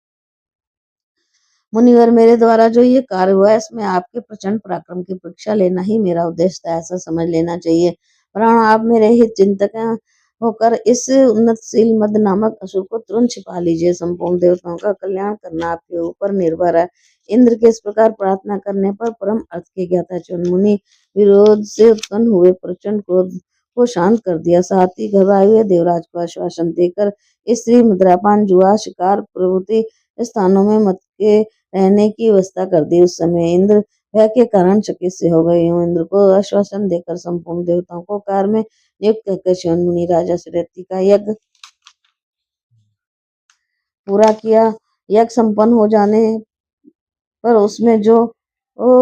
मुनिवर, मेरे द्वारा जो ये कार्य हुआ है इसमें आपके प्रचंड पराक्रम की परीक्षा लेना ही मेरा उद्देश्य था, ऐसा समझ लेना चाहिए। प्राण, आप मेरे हित चिंतक होकर इस उन्नतशील मद नामक असुर को तुरंत छिपा लीजिए। संपूर्ण देवताओं का कल्याण करना आपके ऊपर निर्भर है। इंद्र के इस प्रकार प्रार्थना करने पर परम अर्थ के ज्ञाता च्यवन मुनि विरोध से उत्पन्न हुए प्रचंड क्रोध को शांत कर दिया। साथ ही घबराए हुए देवराज को आश्वासन देकर स्त्री, मुद्रापान, जुआ, शिकार प्रभृति स्थानों में मत के रहने की व्यवस्था कर दी। उस समय इंद्र भय के कारण चकित से हो गए। इंद्र को आश्वासन देकर संपूर्ण देवताओं को कार में नियुक्त करके च्यवन मुनि राजा श्रेयती का यज्ञ पूरा किया। यज्ञ संपन्न हो जाने पर उसमें जो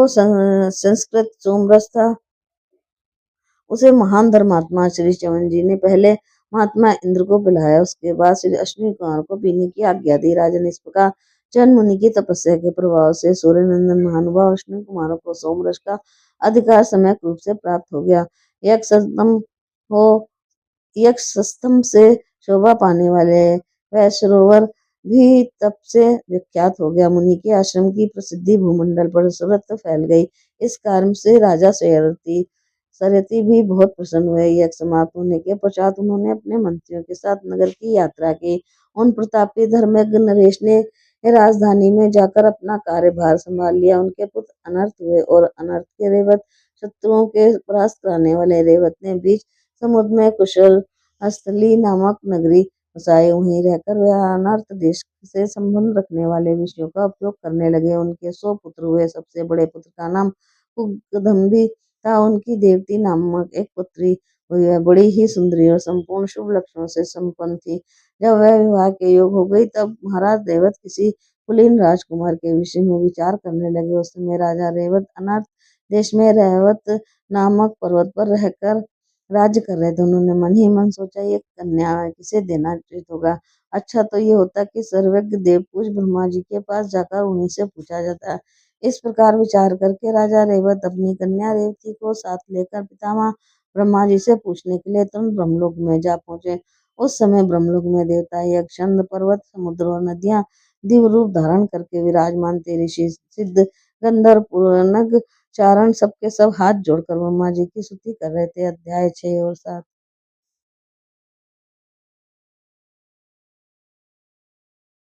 संस्कृत सोमरस था उसे महान धर्मात्मा श्री च्यवन जी ने पहले महात्मा इंद्र को पिलाया, उसके बाद श्री अश्विनी कुमार को पीने की आज्ञा दी। राजन, इस प्रकार च्यवन मुनि की तपस्या के प्रभाव से सूर्य नंदन महानुभाव अश्विनी कुमारों को सोमरस का अधिकार समय रूप से प्राप्त हो गया। यज्ञ सत्तम हो यक्षस्तंभ से शोभा पाने वाले वह सरोवर भी तप से विख्यात हो गया। मुनि के आश्रम की प्रसिद्धि भूमंडल पर सर्वत्र फैल गई। इस कार्य से राजा सरयति भी बहुत प्रसन्न हुए। यज्ञ समाप्त होने के पश्चात उन्होंने अपने मंत्रियों के साथ नगर की यात्रा की। उन प्रतापी धर्मज्ञ नरेश ने राजधानी में जाकर अपना कार्यभार संभाल लिया। उनके पुत्र अनर्थ हुए और अनर्थ के रेवत शत्रुओं के परास्त कराने वाले रेवत ने बीच समुद्र में कुशल स्थली नामक नगरी बसाए। वहीं रहकर वे अनर्थ देश से संबंध रखने वाले विषयों का उपयोग करने लगे। उनके 100 पुत्र हुए। सबसे बड़े पुत्र का नाम कुगदम्बी था। उनकी देवती नामक एक पुत्री हुई। वह बड़ी ही सुंदरी और संपूर्ण शुभ लक्षणों से संपन्न थी। जब वह विवाह के योग हो गई तब महाराज रेवत किसी कुलीन राजकुमार के विषय में विचार करने लगे। उस समय राजा रेवत अनर्थ देश में रेवत नामक पर्वत पर रहकर राज्य कर रहे थे। उन्होंने मन ही मन सोचा, ये कन्या किसे देना उचित होगा। अच्छा तो ये होता कि सर्वज्ञ देवपूज ब्रह्मा जी के पास जाकर उन्हीं से पूछा जाता। इस प्रकार विचार करके राजा रेवत अपनी कन्या रेवती को साथ लेकर पितामह ब्रह्मा जी से पूछने के लिए तुरंत ब्रह्मलोक में जा पहुंचे। उस समय ब्रह्मलोक में देवता यक्ष छंद पर्वत समुद्र और नदियां दिव्य रूप धारण करके विराजमान थे। ऋषि सिद्ध गंधर्व पुरनग चारण सबके सब हाथ जोड़कर ब्रह्मा जी की स्तुति कर रहे थे। अध्याय 6 और 7।